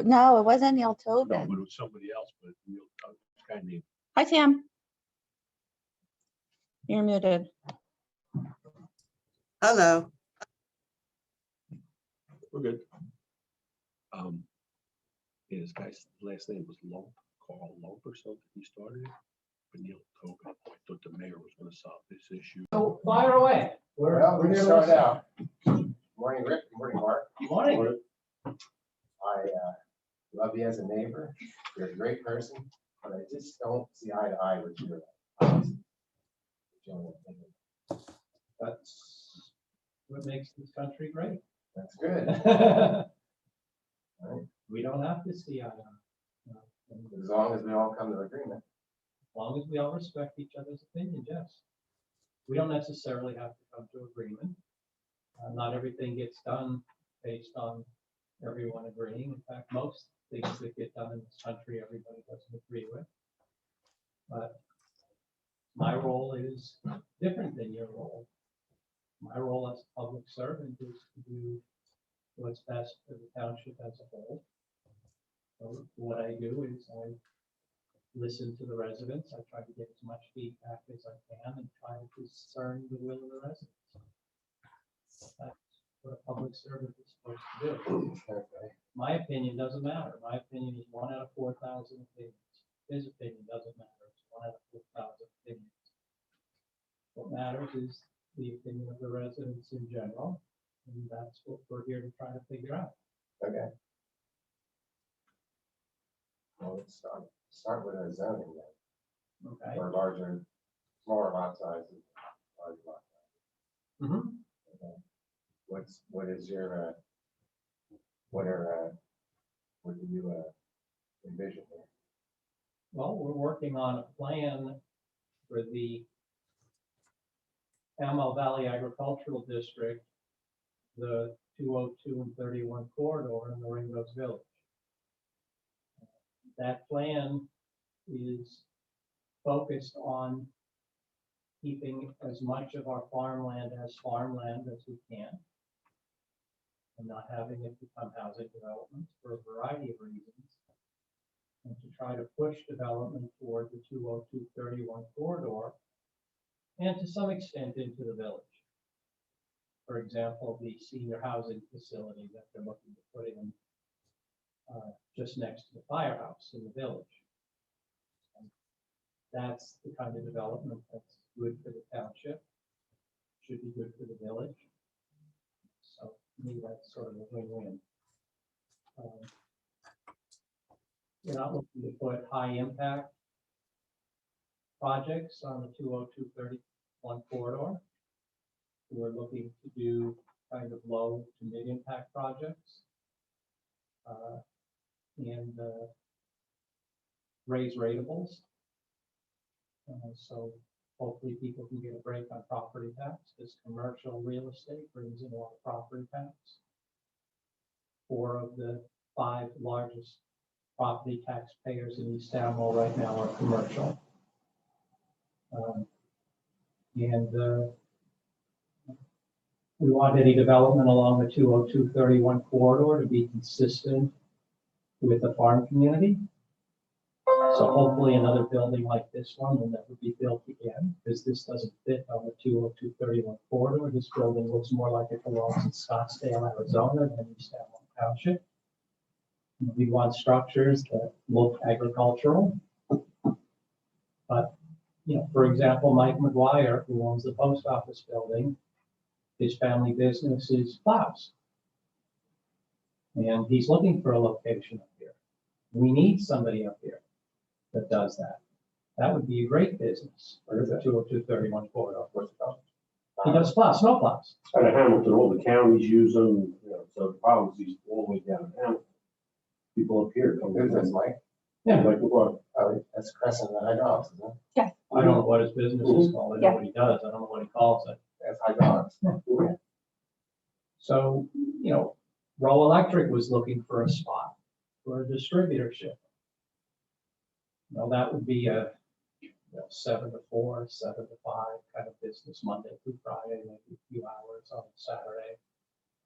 No, it wasn't Neil No, Tobin. but it was somebody else, but this guy named. Hi, Sam. You're muted. Hello. We're good. Yeah, this guy's last name was Lump, Carl Lump or something. He started it. But Neil Tobin, I thought the mayor was gonna solve this issue. So fire away. Well, we're here gonna to start listen. out. Morning, Rick. Morning, Mark. Morning. I love you as a neighbor. You're a great person, but I just don't see eye to eye with your policies. That's what makes this country great. That's good. We don't have to see eye to eye. As long as we all come to agreement. As long as we all respect each other's opinions, yes. We don't necessarily have to come to agreement. Not everything gets done based on everyone agreeing. In fact, most things that get done in this country, everybody doesn't agree with. But my role is different than your role. My role as a public servant is to do what's best for the township as a whole. So what I do is I listen to the residents. I try to get as much feedback as I can and try to discern the will of the residents. That's what a public servant is supposed to do. Okay. My opinion doesn't matter. My opinion is 1 out of 4,000 opinions. His opinion doesn't matter. It's 1 out of 4,000 opinions. What matters is the opinion of the residents in general, and that's what we're here to try to figure out. Okay. Well, let's start with our zoning then. Okay. Or larger, smaller lot sizes, large lot sizes. Mm-hmm. Okay. What do you envision here? Well, we're working on a plan for the Ammo Valley Agricultural District, the 202 and 31 corridor in the Ringo's Village. That plan is focused on keeping as much of our farmland as farmland as we can, and not having it become housing developments for a variety of reasons, and to try to push development toward the 202-31 corridor, and to some extent into the village. For example, the senior housing facility that they're looking to put in just next to the firehouse in the village. And that's the kind of development that's good for the township, should be good for the village. So to me, that's sort of a win-win. We're not looking to put high impact projects on the 202-31 corridor. We're looking to do kind of low to mid impact projects and raise ratables. So hopefully people can get a break on property tax. This commercial real estate brings in a lot of property tax. 4 of the 5 largest property taxpayers in East Amwell right now are commercial. We want any development along the 202-31 corridor to be consistent with the farm community. So hopefully another building like this one will never be built again, because this doesn't fit on the 202-31 corridor. This building looks more like it belongs in Scottsdale, Arizona than East Amwell Township. We want structures that look agricultural. But, you know, for example, Mike McGuire, who owns the post office building, his family business is plows. And he's looking for a location up here. We need somebody up here that does that. That would be a great business for the 202-31 corridor. What's it called? He does plows, snow plows. Out of Hamilton, all the counties use them, you know, so the problem is he's all the way down in Hamilton. People up here come Who's this, in, Mike? Yeah. like, what, Oh, that's Crescent Hydraulics, isn't it? I don't know what his business is called. I know Yeah. what he does. I don't know what he calls it. That's Hydraulics. So, you know, Row Electric was looking for a spot for a distributorship. You know, that would be a 7 to 4, 7 to 5 kind of business, Monday through Friday, maybe a few hours on Saturday.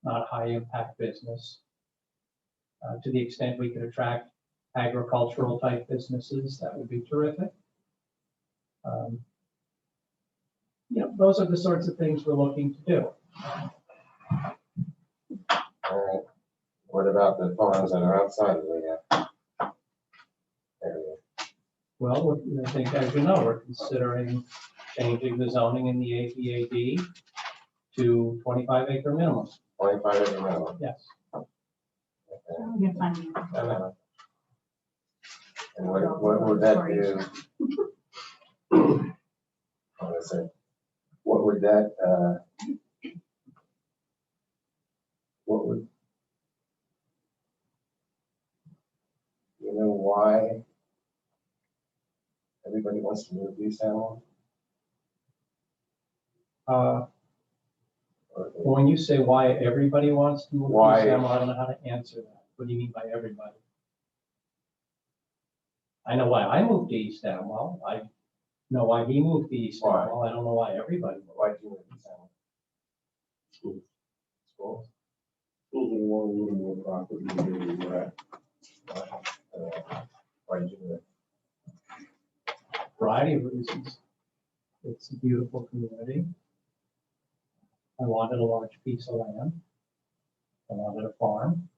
Not high impact business. To the extent we could attract agricultural type businesses, that would be terrific. You know, those are the sorts of things we're looking to do. All right. What about the farms that are outside of the area? Well, I think, as you know, we're considering changing the zoning in the APAD to 25-acre minimum. 25 acre minimum. Yes. Okay. You're fine. I know. And what would that do? I want to say, what would that, what would, you know why everybody wants to move these animals? Or they- When you say why everybody wants to move to Why? East Amwell, I don't know how to answer that. What do you mean by everybody? I know why I moved to East Amwell. I know why he moved to East Why? Amwell. I don't know why everybody moved. Why do you move these animals? Schools. Schools? Schools are a little more property than we're at. Why did you do it? Variety of reasons. It's a beautiful community. I wanted a large piece of land. I wanted a farm.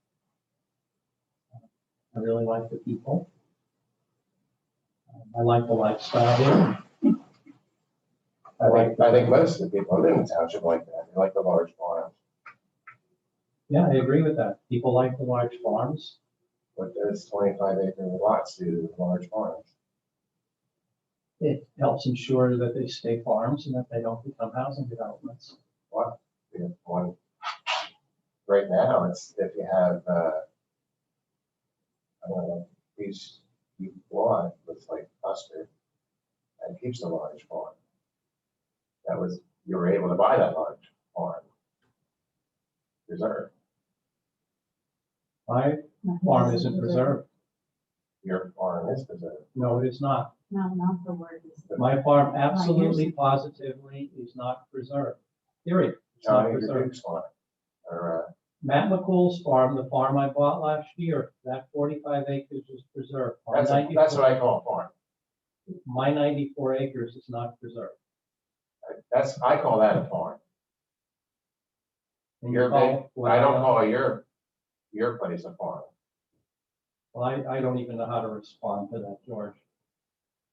I really like the people. I like the lifestyle here. I think most of the people live in the township like that. They like the large farms. Yeah, I agree with that. People like the large farms. What does 25 acre lots do to large farms? It helps ensure that they stay farms and that they don't become housing developments. What? We have one. Right now, it's if you have, I don't know, these you want with like custard and keeps a large farm. That was, you were able to buy that large farm. Reserve. My farm isn't preserved. Your farm is preserved. No, it is not. No, not the word. My farm absolutely, positively is not preserved. Period. It's not Johnny preserved. Duke's farm. Or, Matt McCool's farm, the farm I bought last year, that 45 acres is preserved. My that's 94 what I call a farm. My 94 acres is not preserved. I call that a farm. And Your you call big, what I don't call your place a farm. Well, I don't even know how to respond to that, George.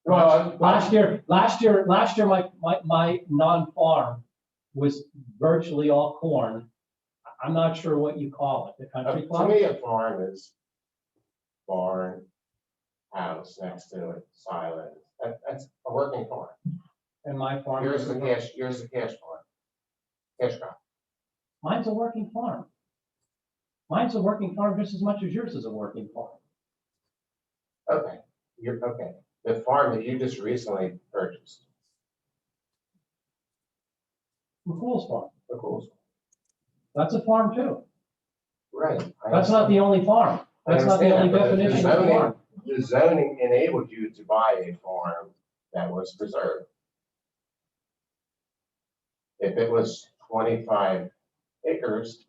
Well, Last year, my non-farm was virtually all corn. I'm not sure what you call it, the country to club? me, a farm is barn, house next to it, silence. That's a working farm. And my farm. Yours is is a a work- cash farm. Cash crop. Mine's a working farm. Mine's a working farm just as much as yours is a working farm. Okay, okay. The farm that you just recently purchased, McCool's farm, the cool. that's a farm too. Right. I That's not the only farm. I That's not the only understand that, but definition of farm. The zoning enabled you to buy a farm that was preserved. If it was 25 acres,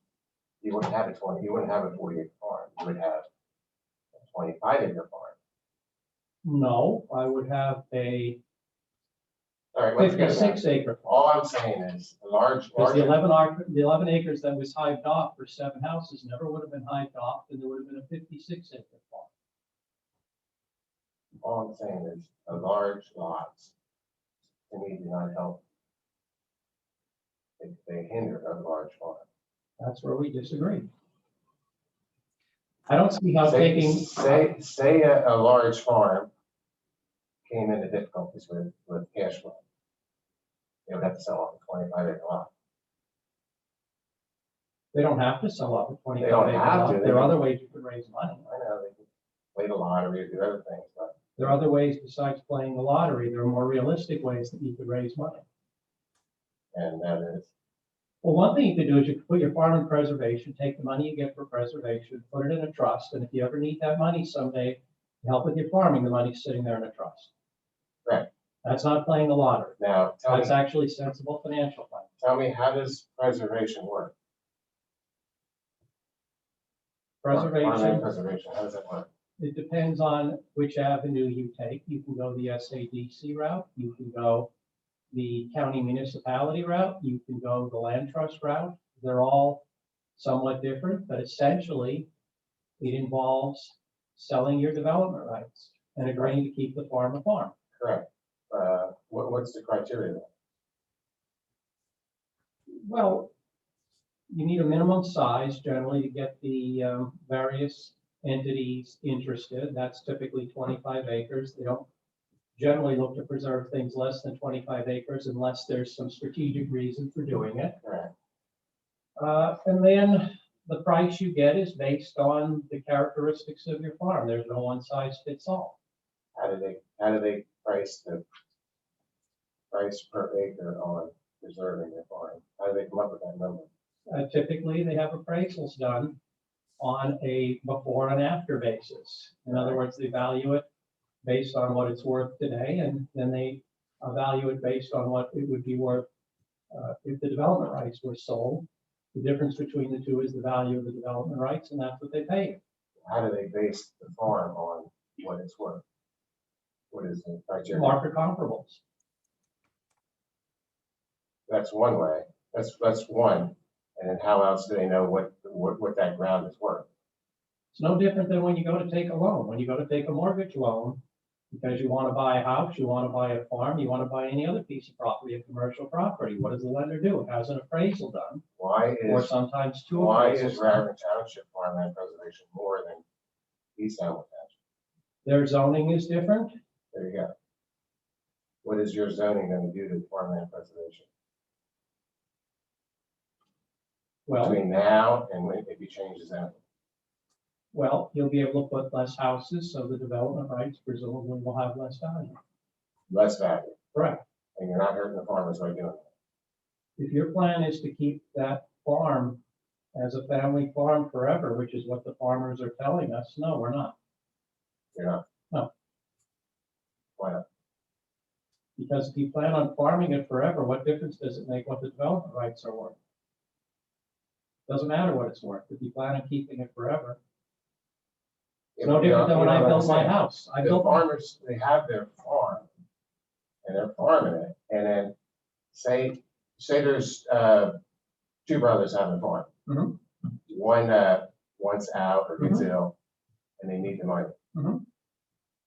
you wouldn't have you wouldn't have a 40-acre farm. You would have a 25-acre farm. No, I would have a All right, let's get 56 acre farm. All I'm saying is a large. Because the 11 acres that was hived off for 7 houses never would have been hived off, and there would have been a 56 acre farm. All I'm saying is a large lots to me do not help. They hinder a large farm. That's where we disagree. I don't see how taking. Say a large farm came into difficulties with cash flow. They would have to sell off a 25-acre lot. They don't have to sell off a 25 They don't acre have lot. to. There are other ways you could raise money. I know they can play the lottery or do other things, but There are other ways besides playing the lottery. There are more realistic ways that you could raise money. and that is, Well, one thing you could do is you could put your farm in preservation, take the money you get for preservation, put it in a trust, and if you ever need that money someday to help with your farming, the money's sitting there in a trust. Right. That's not playing the lottery. now That's actually sensible financial planning. tell me, how does preservation work? Farmland Preservation, preservation, how does that work? it depends on which avenue you take. You can go the SADC route, you can go the county municipality route, you can go the land trust route. They're all somewhat different, but essentially it involves selling your development rights and agreeing to keep the farm a farm. Correct. What's the criteria then? Well, you need a minimum size generally to get the various entities interested. That's typically 25 acres. They don't generally look to preserve things less than 25 acres unless there's some strategic reason for doing it. Correct. And then the price you get is based on the characteristics of your farm. There's no one size fits all. How do they price the price per acre on preserving your farm? How do they come up with that number? Typically, they have appraisals done on a before and after basis. In other words, they value it based on what it's worth today, and then they value it based on what it would be worth if the development rights were sold. The difference between the two is the value of the development rights, and that's what they pay. How do they base the farm on what it's worth? What is the criteria? Market comparables. That's one way. That's one. And then how else do they know what that ground is worth? It's no different than when you go to take a loan. When you go to take a mortgage loan, because you want to buy a house, you want to buy a farm, you want to buy any other piece of property, a commercial property. What does the lender do? It has an appraisal done, Why or is sometimes two why appraisals. is Raritan Township farmland preservation more than East Hamilton Township? Their zoning is different. There you go. What is your zoning going to do to farmland preservation Well, between now and when if you change the zoning? well, you'll be able to put less houses, so the development rights presumably will have less value. Less value, Correct. and you're not hurting the farmers by doing that. If your plan is to keep that farm as a family farm forever, which is what the farmers are telling us, no, we're not. You're not. No. Why not? Because if you plan on farming it forever, what difference does it make what the development rights are worth? Doesn't matter what it's worth. If you plan on keeping it forever, it's no different than when I built my house. I The built farmers, they have their farm and they're farming it, and then say there's two brothers having a farm. Mhm. One wants out or gets ill and they need the money. Mhm.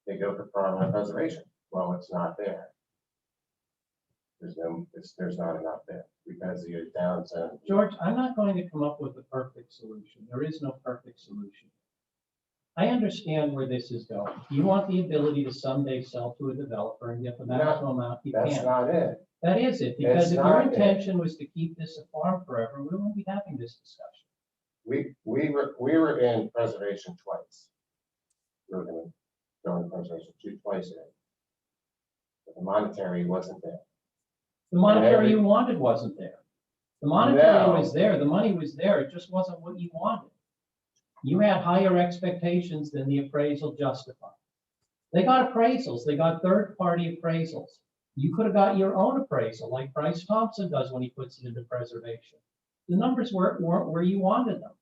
They go for farmland preservation. Well, it's not there. There's not enough there because you're down zone. George, I'm not going to come up with a perfect solution. There is no perfect solution. I understand where this is going. You want the ability to someday sell to a developer and get the maximum amount you That's can. not it. That is it, because It's if your not it. intention was to keep this a farm forever, we wouldn't be having this discussion. We were in preservation twice. We were going to go in preservation twice. But the monetary wasn't there. The monetary every- you wanted wasn't there. The monetary No. was there, the money was there, it just wasn't what you wanted. You had higher expectations than the appraisal justified. They got appraisals, they got third-party appraisals. You could have got your own appraisal, like Bryce Thompson does when he puts it into preservation. The numbers weren't where you wanted them.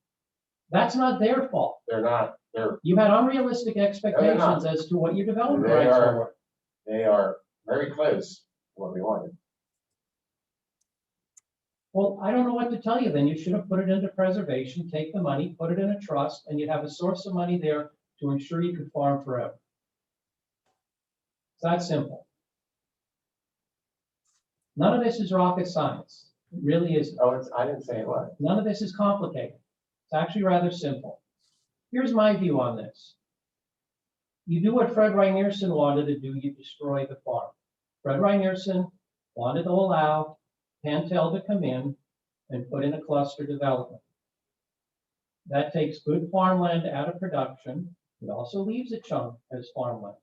That's not their fault. They're not. You had unrealistic expectations as to what your development They rights are- were worth. They are very close to what we wanted. Well, I don't know what to tell you then. You should have put it into preservation, take the money, put it in a trust, and you'd have a source of money there to ensure you could farm forever. It's that simple. None of this is rocket science. It really isn't. Oh, I didn't say it was. None of this is complicated. It's actually rather simple. Here's my view on this. You do what Fred Reinierson wanted to do, you destroy the farm. Fred Reinierson wanted to allow Pantel to come in and put in a cluster development. That takes good farmland out of production. It also leaves a chunk as farmland.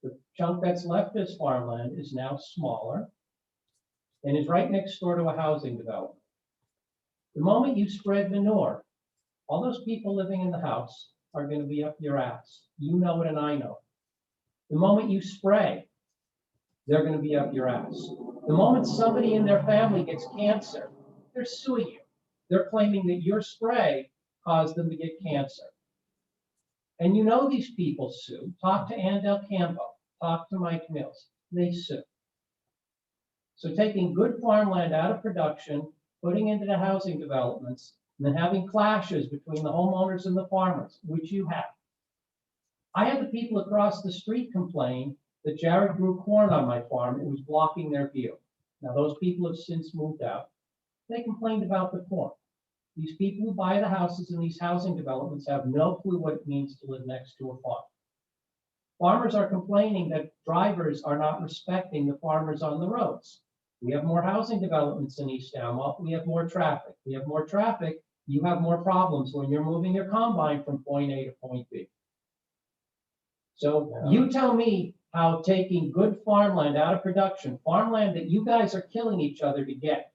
The chunk that's left as farmland is now smaller and is right next door to a housing development. The moment you spread manure, all those people living in the house are going to be up your ass. You know it and I know it. The moment you spray, they're going to be up your ass. The moment somebody in their family gets cancer, they're suing you. They're claiming that your spray caused them to get cancer. And you know these people sue. Talk to Ann Del Campo, talk to Mike Mills, they sue. So taking good farmland out of production, putting into the housing developments, and then having clashes between the homeowners and the farmers, which you have. I had the people across the street complain that Jared grew corn on my farm. It was blocking their view. Now, those people have since moved out. They complained about the corn. These people who buy the houses in these housing developments have no clue what it means to live next to a farm. Farmers are complaining that drivers are not respecting the farmers on the roads. We have more housing developments in East Alma. We have more traffic. We have more traffic. You have more problems when you're moving your combine from point A to point B. So you tell me how taking good farmland out of production, farmland that you guys are killing each other to get,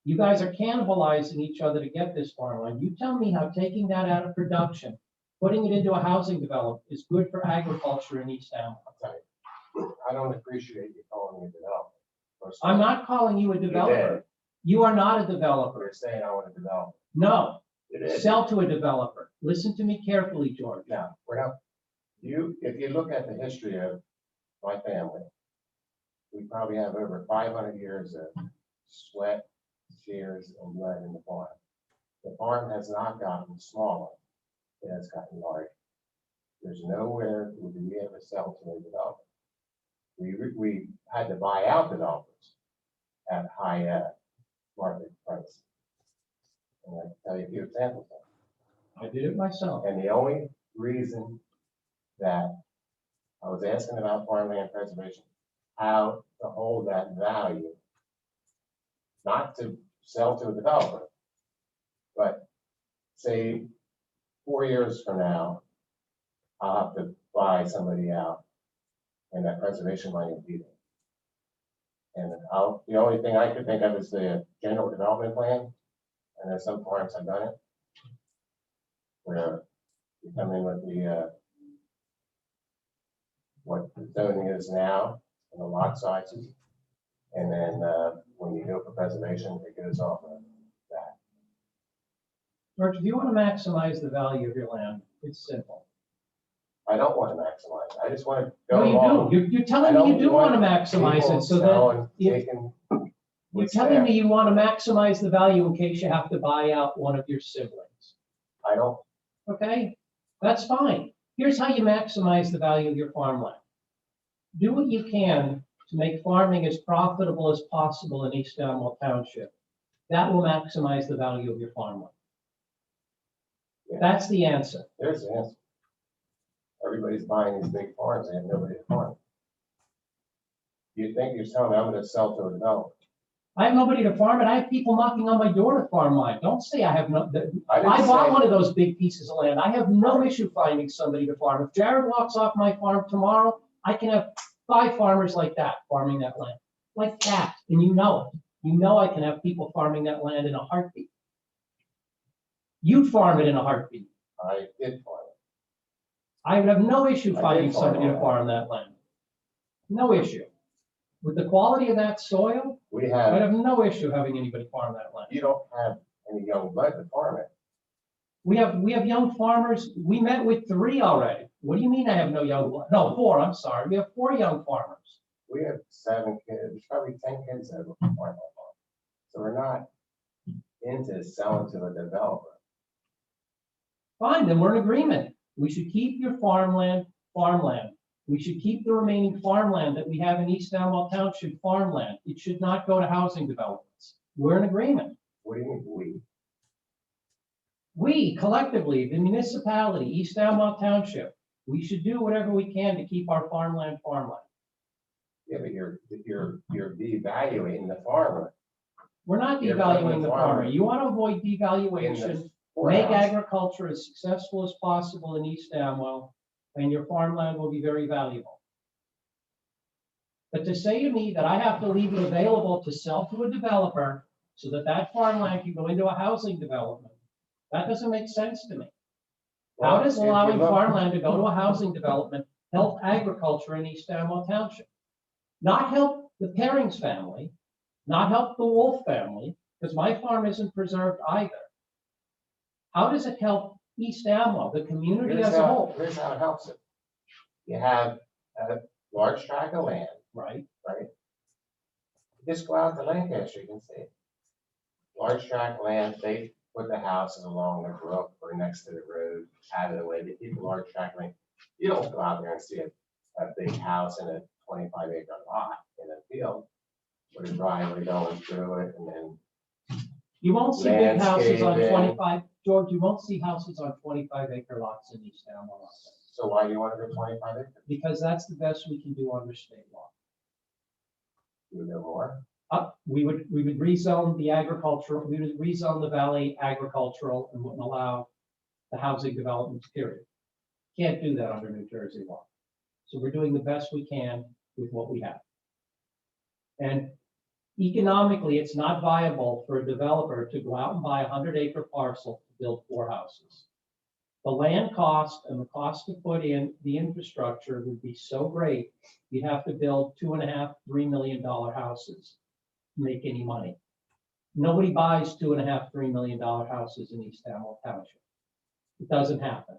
you guys are cannibalizing each other to get this farmland. You tell me how taking that out of production, putting it into a housing development is good for agriculture in East Alma. I'll tell you, I don't appreciate you calling me a developer. First of I'm all, not calling you a developer. You are not a developer. You're saying I want to develop. No, It is. sell to a developer. Listen to me carefully, George. Now, we're not, if you look at the history of my family, we probably have over 500 years of sweat, tears, and blood in the farm. The farm has not gotten smaller, it has gotten larger. There's nowhere would we ever sell to a developer. We had to buy out developers at high market price. And I can tell you a few examples of it. I did it myself. And the only reason that I was asking about farmland preservation, how to hold that value, not to sell to a developer, but say 4 years from now, I'll have to buy somebody out and that preservation money will be there. And the only thing I could think of is the general development plan. And there's some farms have done it, where you come in with the what the zoning is now and the lot sizes, and then when you go for preservation, it goes off of that. George, if you want to maximize the value of your land, it's simple. I don't want to maximize. I just want to No, go you along. do. You're telling me you do want to maximize People it so that selling, you- taking you're what's telling there. me you want to maximize the value in case you have to buy out one of your siblings. I don't. Okay, that's fine. Here's how you maximize the value of your farmland. Do what you can to make farming as profitable as possible in East Alma Township. That will maximize the value of your farmland. Yeah. That's the answer. There's the answer. Everybody's buying these big farms. They have nobody to farm. You think you're telling me I'm going to sell to a developer? I have nobody to farm it. I have people knocking on my door to farm mine. Don't say I have no. I didn't I bought say- one of those big pieces of land. I have no issue finding somebody to farm. If Jared walks off my farm tomorrow, I can have 5 farmers like that farming that land. Like that. And you know it. You know I can have people farming that land in a heartbeat. You'd farm it in a heartbeat. I did farm it. I would have no issue I finding did farm somebody to all that. farm that land. No issue. With the quality of that soil, We I'd have, have no issue having anybody farm that land. you don't have any young blood to farm it. We have young farmers. We met with 3 already. What do you mean I have no young blood? No, 4, I'm sorry. We have 4 young farmers. We have 7 kids, there's probably 10 kids that will farm our farm. So we're not into selling to a developer. Fine, then we're in agreement. We should keep your farmland. We should keep the remaining farmland that we have in East Alma Township farmland. It should not go to housing developments. We're in agreement. What do you mean we? We collectively, the municipality, East Alma Township, we should do whatever we can to keep our farmland farmland. Yeah, but you're devaluing the farmer. We're not You're devaluing putting the the farmer. farmer You want to avoid in devaluation. the Make poorhouse. agriculture as successful as possible in East Amwell, and your farmland will be very valuable. But to say to me that I have to leave it available to sell to a developer so that that farmland can go into a housing development, that doesn't make sense to me. How Well, does if you allowing look- farmland to go to a housing development help agriculture in East Amwell Township? Not help the Perehinys family, not help the Wolf family, because my farm isn't preserved either. How does it help East Amwell, the community Here's as a whole? here's how it helps it. You have a large tract of land, Right, right? Just go out to Lancaster, you can see it. Large tract of land, they put the houses along the brook or next to the road, out of the way, they keep a large tract of land. You don't go out there and see a big house in a 25-acre lot in a field with a driveway going through it and then you won't see big houses on Landscaping. 25, George, you won't see houses on 25-acre lots in East Amwell. so why do you want to go 25 acres? Because that's the best we can do under state law. You know more? We would rezone the agricultural, we would rezone the valley agricultural and wouldn't allow the housing developments, period. Can't do that under New Jersey law. So we're doing the best we can with what we have. And economically, it's not viable for a developer to go out and buy a 100-acre parcel to build 4 houses. The land cost and the cost to put in the infrastructure would be so great, you'd have to build $2.5, $3 million houses to make any money. Nobody buys $2.5, $3 million houses in East Amwell Township. It doesn't happen.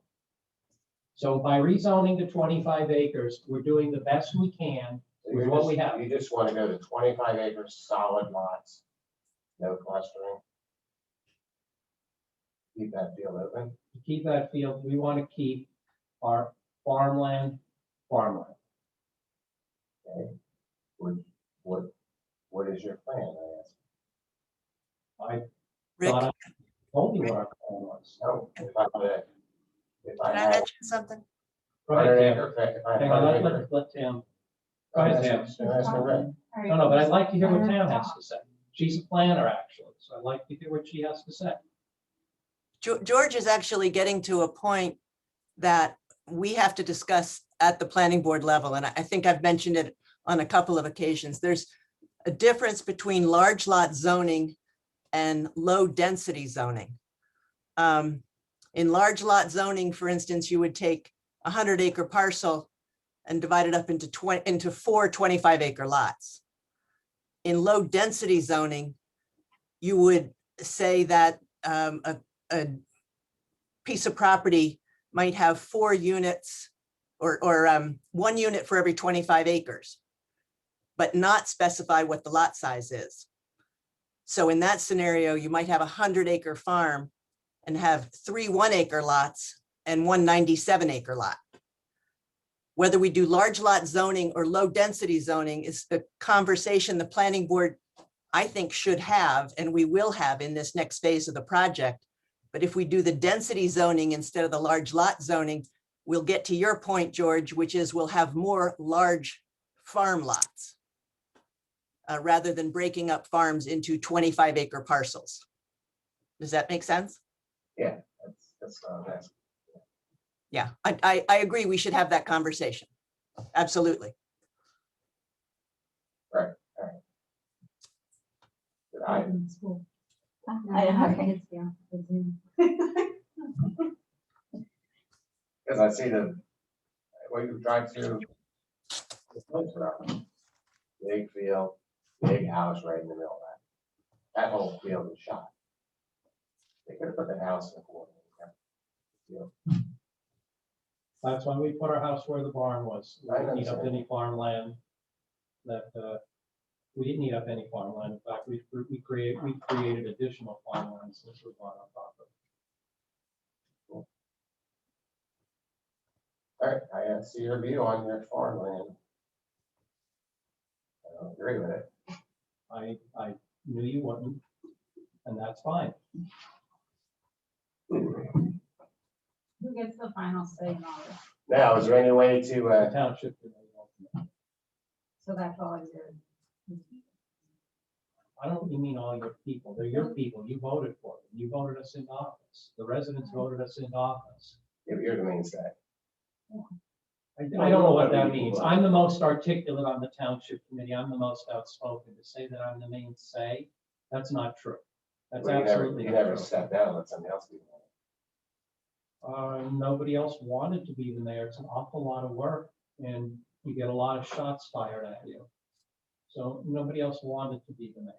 So by rezoning to 25 acres, we're doing the best we can with what we have. You just want to go to 25 acres, solid lots, no clustering. Keep that field open. To keep that field, we want to keep our farmland. Okay. What is your plan? I ask. I Rick, thought I told you what our plan was. No, if I can I had mention something? Go ahead, 100 Tam. acre, if I had Hang on, 100 let acre. Tam. Go ahead, Tam. That's correct. No, no, but I'd like to hear what Tam has to say. She's a planner, actually, so I'd like to hear what she has to say. George is actually getting to a point that we have to discuss at the planning board level. And I think I've mentioned it on a couple of occasions. There's a difference between large lot zoning and low density zoning. In large lot zoning, for instance, you would take a 100-acre parcel and divide it up into 4 25-acre lots. In low density zoning, you would say that a piece of property might have 4 units or 1 unit for every 25 acres, but not specify what the lot size is. So in that scenario, you might have a 100-acre farm and have 3 1-acre lots and 1 97-acre lot. Whether we do large lot zoning or low density zoning is the conversation the planning board, I think, should have, and we will have in this next phase of the project. But if we do the density zoning instead of the large lot zoning, we'll get to your point, George, which is we'll have more large farm lots rather than breaking up farms into 25-acre parcels. Does that make sense? Yeah, that's what I'm asking. Yeah, I agree. We should have that conversation. Absolutely. Did I, I have kids, because I see when you drive through the place around, big field, big house right in the middle of that. That whole field is shot. They could have put the house in the corner. Yeah. That's why we put our house where the barn was. We I didn't need up understand. any farmland that, we didn't need up any farmland. In fact, we created additional farmland since we bought on top of it. All right, I see your view on your farmland. I don't agree with it. I knew you wouldn't, and that's fine. Who gets the final say in all this? Now, is there any way The to, township. So that's all your. I don't mean all your people. They're your people. You voted for them. You voted us into office. The residents voted us into office. if you're the mainstay? I don't know what that means. I'm the most articulate on the township committee. I'm the most outspoken. To say that I'm the main say, that's not true. That's Well, absolutely you not never true. step down, let somebody else be. Nobody else wanted to be the mayor. It's an awful lot of work and you get a lot of shots fired at you. So nobody else wanted to be the mayor.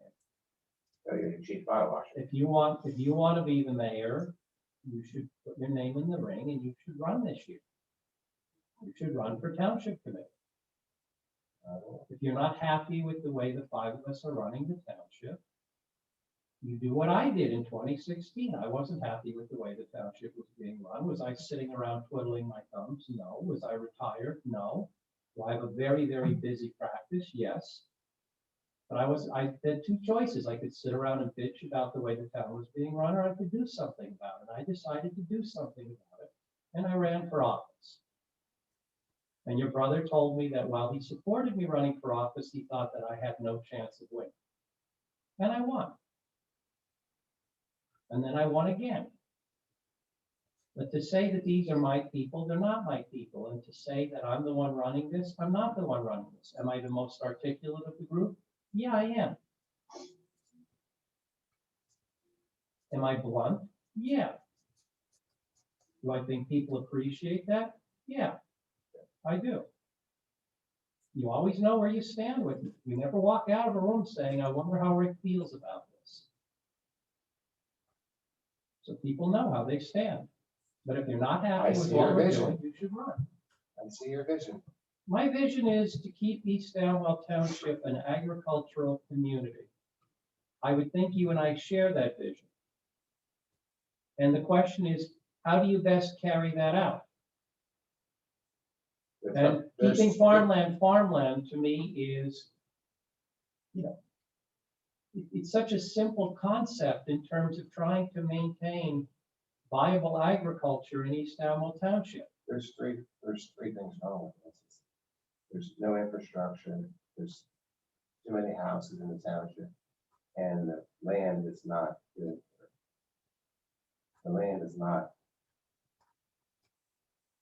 So you're the chief fire washer. If you want to be the mayor, you should put your name in the ring and you should run this year. You should run for township committee. If you're not happy with the way the 5 of us are running the township, you do what I did in 2016. I wasn't happy with the way the township was being run. Was I sitting around twiddling my thumbs? No. Was I retired? No. Do I have a very, very busy practice? Yes. But I had 2 choices. I could sit around and bitch about the way the town was being run, or I could do something about it. I decided to do something about it, and I ran for office. And your brother told me that while he supported me running for office, he thought that I had no chance of winning. And I won. And then I won again. But to say that these are my people, they're not my people. And to say that I'm the one running this, I'm not the one running this. Am I the most articulate of the group? Yeah, I am. Am I blunt? Yeah. Do I think people appreciate that? Yeah, I do. You always know where you stand with me. You never walk out of a room saying, I wonder how Rick feels about this. So people know how they stand. But if you're not happy I with see what your we're vision. doing, you should run. I see your vision. My vision is to keep East Downwell Township an agricultural community. I would think you and I share that vision. And the question is, how do you best carry that out? And keeping farmland to me is, it's such a simple concept in terms of trying to maintain viable agriculture in East Downwell Township. There's three things wrong with this. There's no infrastructure, there's too many houses in the township, and the land is not good. The land is not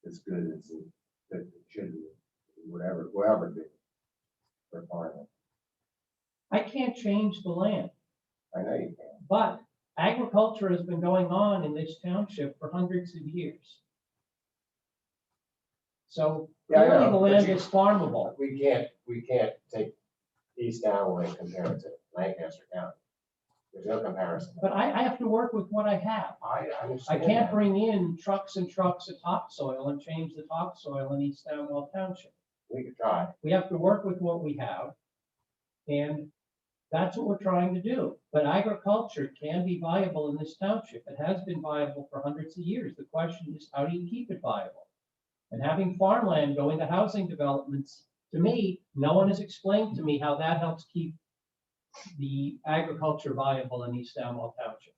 as good as it should be, wherever it be for farming. I can't change the land, I know you can. but agriculture has been going on in this township for hundreds of years. So Yeah, I clearly know, the but land you- is farmable. We can't take East Downwell and compare it to Lancaster County. There's no comparison. But I have to work with what I have. I I understand. can't that. bring in trucks and trucks of topsoil and change the topsoil in East Downwell Township. We could try. We have to work with what we have. And that's what we're trying to do. But agriculture can be viable in this township. It has been viable for hundreds of years. The question is, how do you keep it viable? And having farmland go into housing developments, to me, no one has explained to me how that helps keep the agriculture viable in East Downwell Township.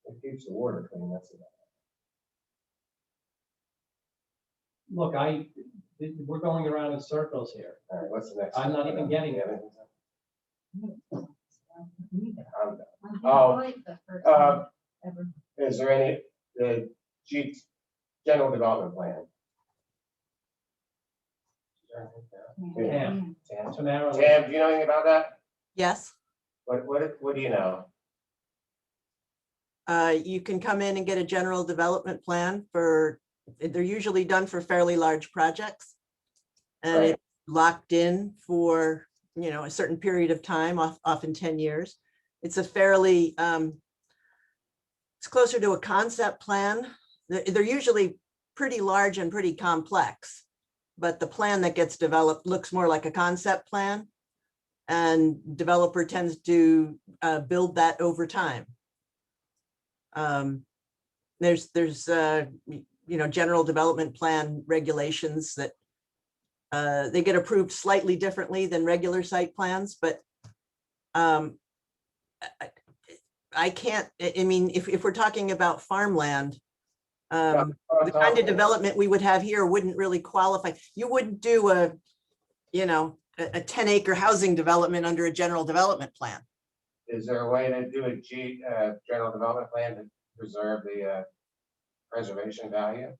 It keeps the water clean, that's it. Look, we're going around in circles here. All right, what's the next? I'm not even getting it. I'm done. I can't Oh, believe the first uh, time ever. Is there any, the general development plan? Yeah. Tam, Tamara, Tam, do you know anything about that? Yes, What do you know? you can come in and get a general development plan they're usually done for fairly large projects. And Right. it's locked in for, a certain period of time, often 10 years. It's a fairly, it's closer to a concept plan. They're usually pretty large and pretty complex, but the plan that gets developed looks more like a concept plan. And developer tends to build that over time. There's general development plan regulations that they get approved slightly differently than regular site plans, but I can't, if we're talking about farmland, the kind of development we would have here wouldn't really qualify. You wouldn't do a 10-acre housing development under a general development plan. Is there a way to do a general development plan to preserve the preservation value?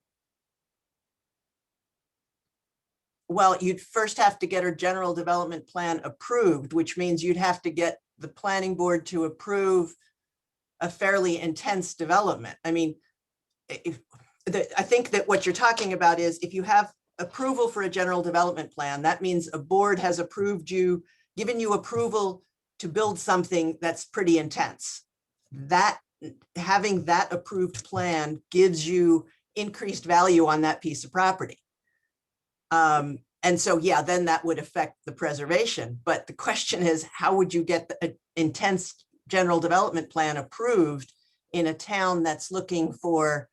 Well, you'd first have to get a general development plan approved, which means you'd have to get the planning board to approve a fairly intense development. I mean, I think that what you're talking about is if you have approval for a general development plan, that means a board has given you approval to build something that's pretty intense. That having that approved plan gives you increased value on that piece of property. And so, yeah, then that would affect the preservation. But the question is, how would you get the intense general development plan approved in a town that's looking for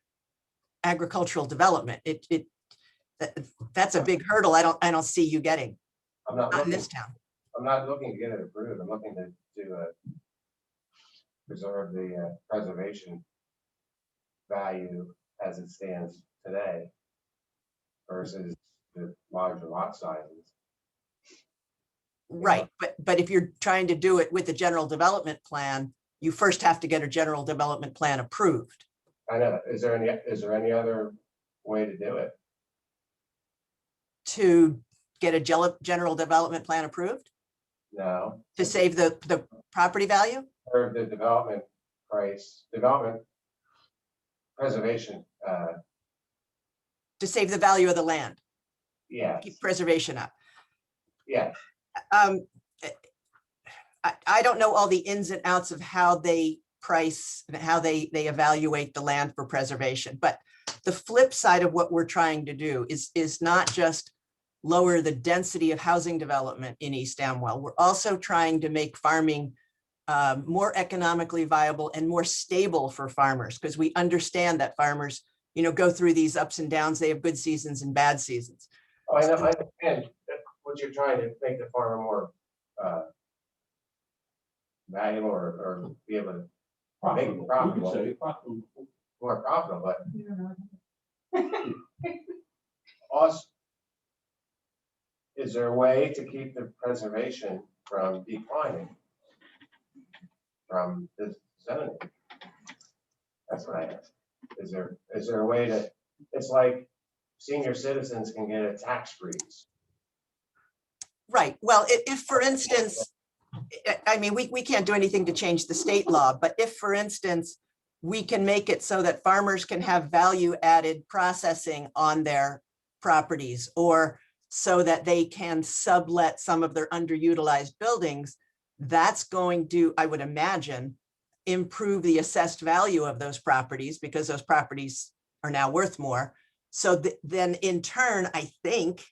agricultural development? That's a big hurdle. I don't see you getting I'm not in looking, this town. I'm not looking to get it approved. I'm looking to preserve the preservation value as it stands today versus the larger lot sizes. Right, but if you're trying to do it with a general development plan, you first have to get a general development plan approved. I know. Is there any other way to do it? To get a general development plan approved No. to save the property value? Or the development preservation, To save the value of the land, yes, keep preservation up. yes. I don't know all the ins and outs of how they price and how they evaluate the land for preservation, but the flip side of what we're trying to do is not just lower the density of housing development in East Amwell. We're also trying to make farming more economically viable and more stable for farmers, because we understand that farmers, go through these ups and downs. They have good seasons and bad seasons. Oh, I know, I understand what you're trying to make the farmer more valuable or be able to make it profitable, more profitable, but also, is there a way to keep the preservation from declining from this zoning? That's what I asked. Is there a way that it's like senior citizens can get a tax freeze? Right. Well, if for instance, I mean, we can't do anything to change the state law, but if, for instance, we can make it so that farmers can have value added processing on their properties, or so that they can sublet some of their underutilized buildings, that's going to, I would imagine, improve the assessed value of those properties, because those properties are now worth more. So then in turn, I think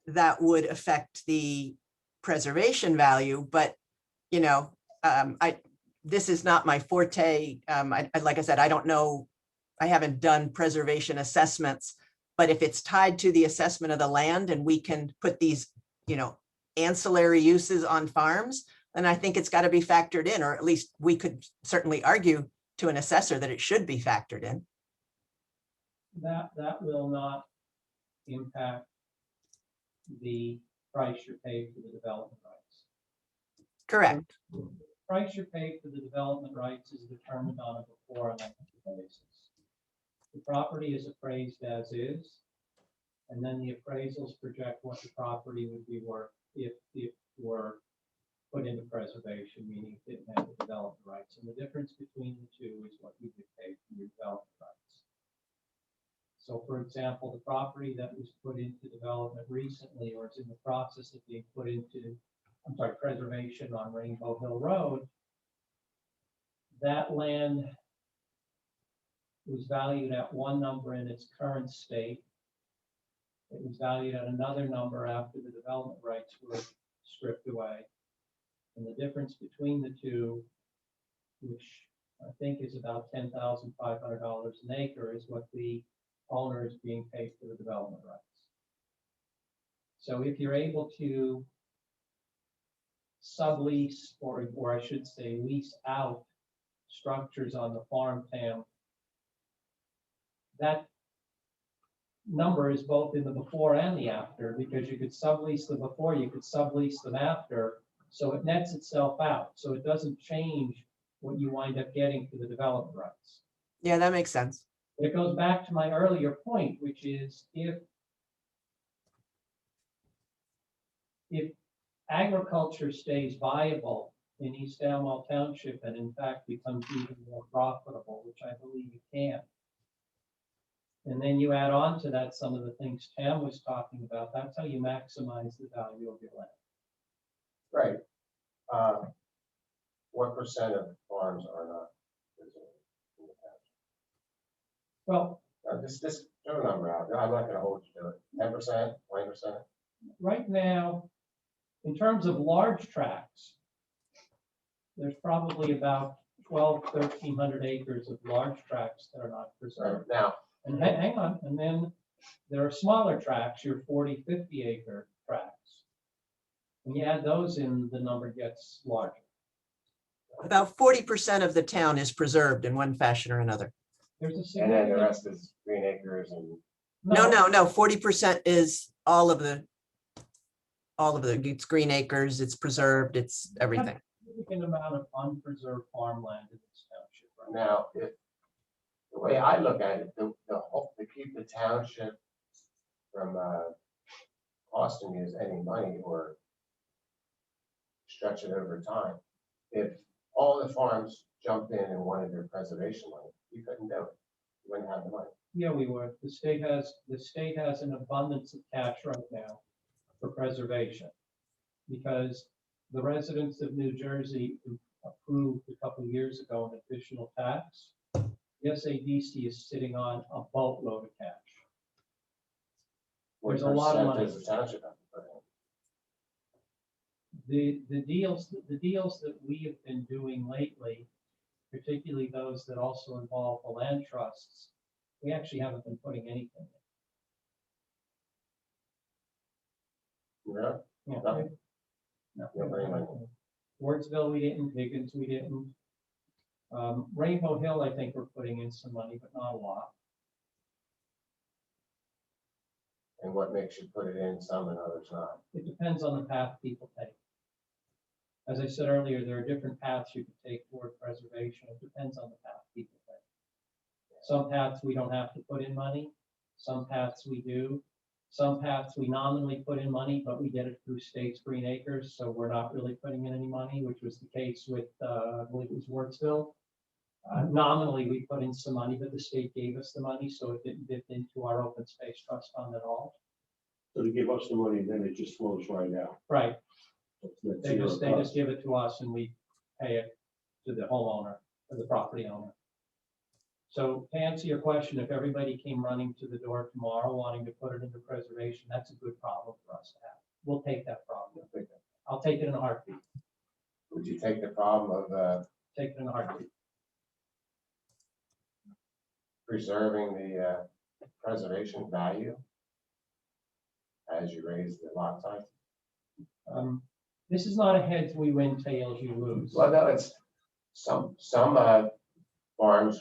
that would affect the preservation value, but this is not my forte. Like I said, I don't know. I haven't done preservation assessments, but if it's tied to the assessment of the land and we can put these, ancillary uses on farms, then I think it's got to be factored in, or at least we could certainly argue to an assessor that it should be factored in. That will not impact the price you pay for the development rights. Correct. The price you pay for the development rights is determined on a before and after basis. The property is appraised as is, and then the appraisals project what the property would be worth if it were put into preservation, meaning it didn't have the development rights. And the difference between the two is what you would pay for your development rights. So, for example, the property that was put into development recently, or is in the process of being put into, preservation on Rainbow Hill Road, that land was valued at one number in its current state. It was valued at another number after the development rights were stripped away. And the difference between the two, which I think is about $10,500 an acre, is what the owner is being paid for the development rights. So if you're able to sublease, or I should say lease out structures on the farm, Pam, that number is both in the before and the after, because you could sublease them before, you could sublease them after, so it nets itself out. So it doesn't change what you wind up getting for the development rights. Yeah, that makes sense. But it goes back to my earlier point, which is if agriculture stays viable in East Amwell Township and in fact becomes even more profitable, which I believe it can, and then you add on to that some of the things Tam was talking about, that's how you maximize the value of your land. Right. What percent of farms are not preserved? Well, Just throw a number out. I'm not gonna hold you to it. 10%, 20%. right now, in terms of large tracts, there's probably about 1,300 acres of large tracts that are not preserved. Now, And hang on, and then there are smaller tracts, your 40, 50 acre tracts. When you add those in, the number gets larger. About 40% of the town is preserved in one fashion or another. There's a and then the significant. rest is green acres and No, 40% is all of the, it's green acres, it's preserved, it's everything. Significant amount of unpreserved farmland in this township right now. now, the way I look at it, the hope to keep the township from costing us any money or stretch it over time. If all the farms jumped in and wanted their preservation money, you couldn't do it. You wouldn't have the money. Yeah, we would. The state has an abundance of cash right now for preservation. Because the residents of New Jersey approved a couple of years ago an additional tax. The SADC is sitting on a boatload of cash. What There's a lot of percent money. does the township have to put in? The deals that we have been doing lately, particularly those that also involve the land trusts, we actually haven't been putting anything Yeah, in. Yeah. Nothing. No. Yeah, very much. Wardsville, we didn't. Higgins, we didn't. Rainbow Hill, I think we're putting in some money, but not a lot. and what makes you put it in some and others not? It depends on the path people take. As I said earlier, there are different paths you can take toward preservation. It depends on the path people take. Some paths we don't have to put in money. Some paths we do. Some paths we nominally put in money, but we get it through state's green acres, so we're not really putting in any money, which was the case with, I believe it was Wardsville. Nominally, we put in some money, but the state gave us the money, so it didn't dip into our open space trust fund at all. So they give us the money, then it just flows right out. Right, That's they zero just cost. give it to us and we pay it to the homeowner or the property owner. So to answer your question, if everybody came running to the door tomorrow wanting to put it into preservation, that's a good problem for us to have. We'll take that problem. I'll take it in a heartbeat. Would you take the problem of Take it in a heartbeat. preserving the preservation value as you raise the lot size? This is not a heads we win, tails you lose. Well, no, it's some farms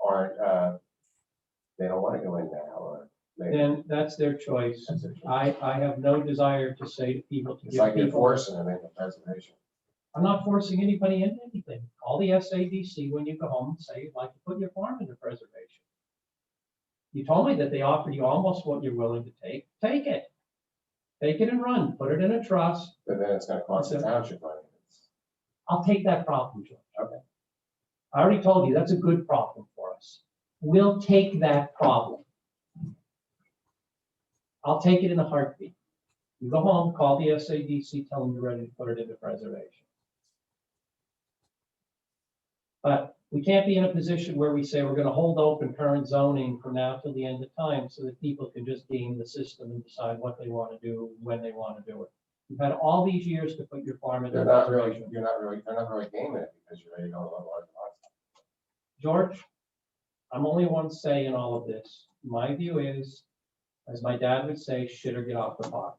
aren't, they don't want to go in now, or maybe Then that's their choice. that's it. I have no desire to say to people to It's give like you're people. forcing them into preservation. I'm not forcing anybody into anything. Call the SADC when you go home and say you'd like to put your farm into preservation. You told me that they offered you almost what you're willing to take. Take it. Take it and run. Put it in a trust. But then it's gonna cost the township money. I'll take that problem, George. Okay. I already told you that's a good problem for us. We'll take that problem. I'll take it in a heartbeat. You go home, call the SADC, tell them you're ready to put it into preservation. But we can't be in a position where we say we're going to hold open current zoning from now till the end of time so that people can just game the system and decide what they want to do, when they want to do it. You've had all these years to put your farm into They're not really preservation. gaming it because you're ready to go to a large lot. George, I'm only one say in all of this. My view is, as my dad would say, shit or get off the pot.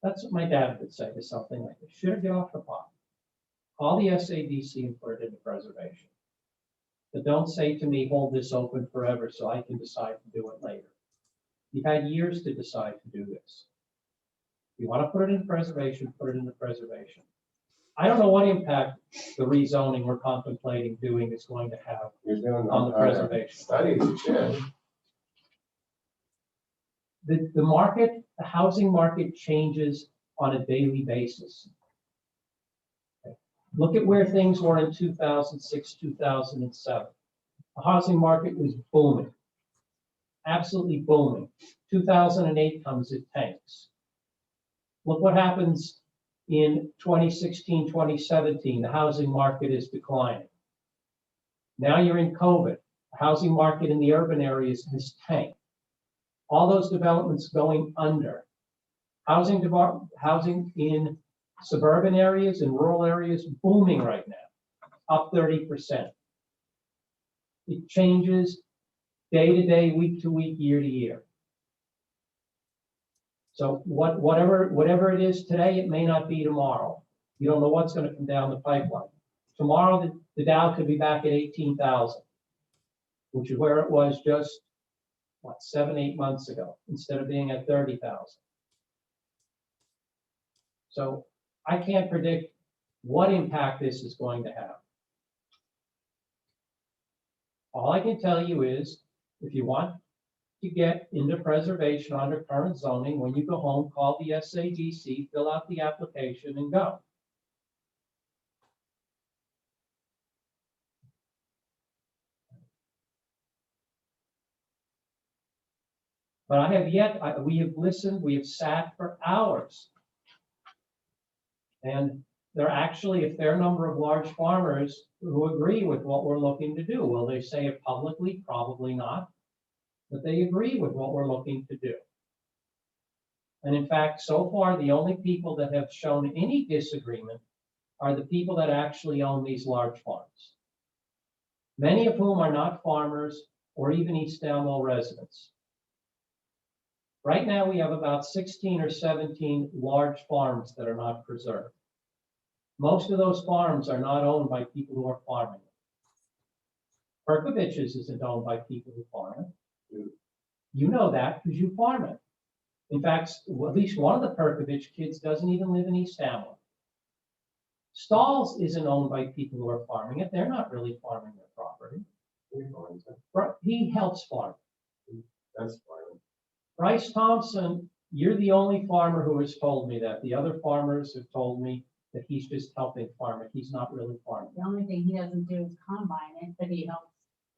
That's what my dad would say to something like this, shit or get off the pot. Call the SADC and put it into preservation. But don't say to me, hold this open forever so I can decide to do it later. You've had years to decide to do this. If you want to put it in preservation, put it into preservation. I don't know what impact the rezoning we're contemplating doing is going to have You're doing on the preservation. studies, you should. The market, the housing market changes on a daily basis. Okay. Look at where things were in 2006, 2007. The housing market was booming, absolutely booming. 2008 comes, it tanks. Look what happens in 2016, 2017. The housing market is declining. Now you're in COVID. housing market in the urban areas has tanked. All those developments going under. Housing in suburban areas and rural areas booming right now, up 30%. It changes day to day, week to week, year to year. So whatever it is today, it may not be tomorrow. You don't know what's going to come down the pipeline. Tomorrow, the Dow could be back at 18,000, which is where it was just, 7, 8 months ago, instead of being at 30,000. So I can't predict what impact this is going to have. All I can tell you is, if you want to get into preservation under current zoning, when you go home, call the SADC, fill out the application, and go. But I have yet, we have listened, we have sat for hours. And there are actually a fair number of large farmers who agree with what we're looking to do. Will they say it publicly? Probably not. But they agree with what we're looking to do. And in fact, so far, the only people that have shown any disagreement are the people that actually own these large farms, many of whom are not farmers or even East Dalmore residents. Right now, we have about 16 or 17 large farms that are not preserved. Most of those farms are not owned by people who are farming. Perkovich's isn't owned by people who farm it. You know that because you farm it. In fact, at least one of the Perkovich kids doesn't even live in East Dalmore. Stahl's isn't owned by people who are farming it. They're not really farming their property. He helps farm. That's fine. Bryce Thompson, you're the only farmer who has told me that. The other farmers have told me that he's just helping farm it. He's not really farming. The only thing he doesn't do is combine it, but he helps.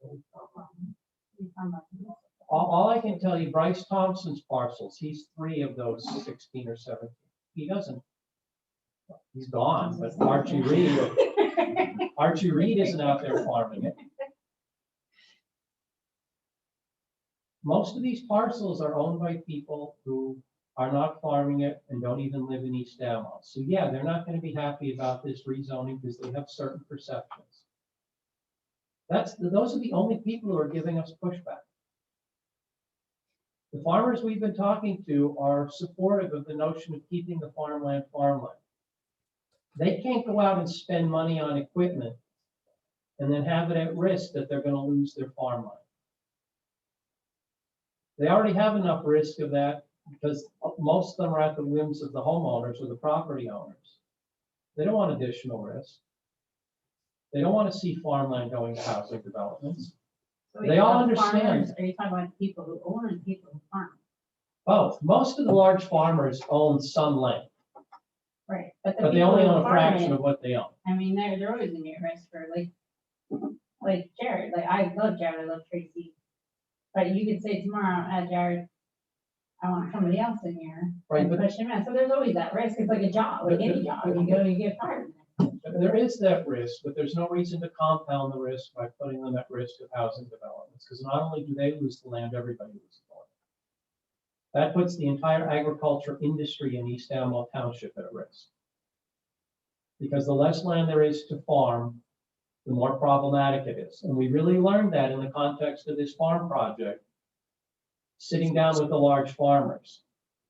He combines it. All I can tell you, Bryce Thompson's parcels, he's 3 of those 16 or 17. He doesn't, he's gone, but Archie Reed isn't out there farming it. Most of these parcels are owned by people who are not farming it and don't even live in East Dalmore. So yeah, they're not going to be happy about this rezoning because they have certain perceptions. Those are the only people who are giving us pushback. The farmers we've been talking to are supportive of the notion of keeping the farmland farmland. They can't go out and spend money on equipment and then have it at risk that they're going to lose their farmland. They already have enough risk of that because most of them are at the whims of the homeowners or the property owners. They don't want additional risk. They don't want to see farmland going to housing developments. So They all understand. farmers, are you talking about people who own and people who farm? Both. Most of the large farmers own some land, Right. But but they people only who own a farm fraction it, of what they own. I mean, they're always in your risk for like Jared. Like I love Jared, I love Tracy. But you could say tomorrow, Jared, I want somebody else in here. Right, And but- push him in. So there's always that risk. It's like a job, like any job. You go, you get fired. There is that risk, but there's no reason to compound the risk by putting them at risk of housing developments, because not only do they lose the land, everybody loses the land. That puts the entire agriculture industry in East Dalmore Township at risk. Because the less land there is to farm, the more problematic it is. And we really learned that in the context of this farm project, sitting down with the large farmers.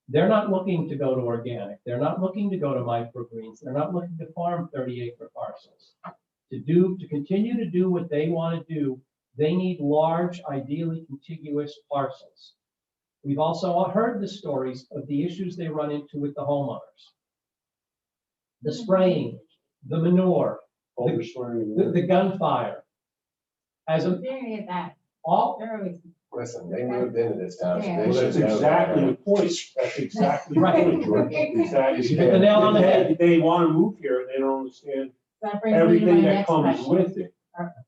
They're not looking to go to organic. They're not looking to go to microgreens. They're not looking to farm 30-acre parcels. To continue to do what they want to do, they need large, ideally contiguous parcels. We've also heard the stories of the issues they run into with the homeowners. The spraying, the manure, the gunfire. As a, They're gonna get that. all, They're always. Listen, they moved into this town. Yeah. Well, that's exactly the point. That's exactly the Right. point, George. Exactly. You hit the nail on the head. They want to move here, and they don't understand That brings me to everything my that next comes question. with it.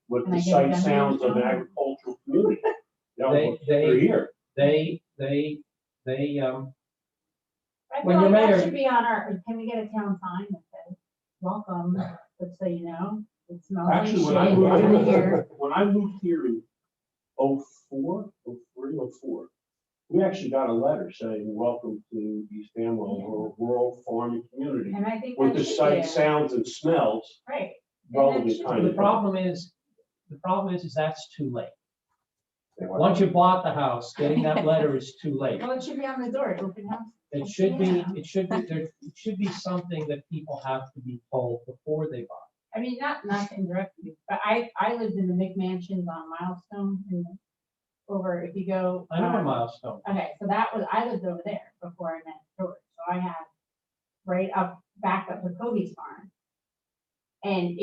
What Can the I get sight them sounds here? of an agricultural community. You know, They- they're here. they, I When feel you're like that mayor- should be on our, can we get a town sign that says, welcome, but so you know, it smells like Actually, shit, you're here. when I moved here in 04, 03, 04. We actually got a letter saying, welcome to East Amwell, we're a rural farming community. And I think With that the should be sight, a- sounds and smells right. relevant should kind The of. problem is that's too late. They want- Once you bought the house, getting that letter is too late. Well, it should be on the door, open house. It should be, it should be something that people have to be told before they buy. I mean, not to interrupt you, but I lived in the McMansions on Milestone and over, if you go. I know a milestone. Okay, so I lived over there before I met George, so I have right back up to Kobe's farm. And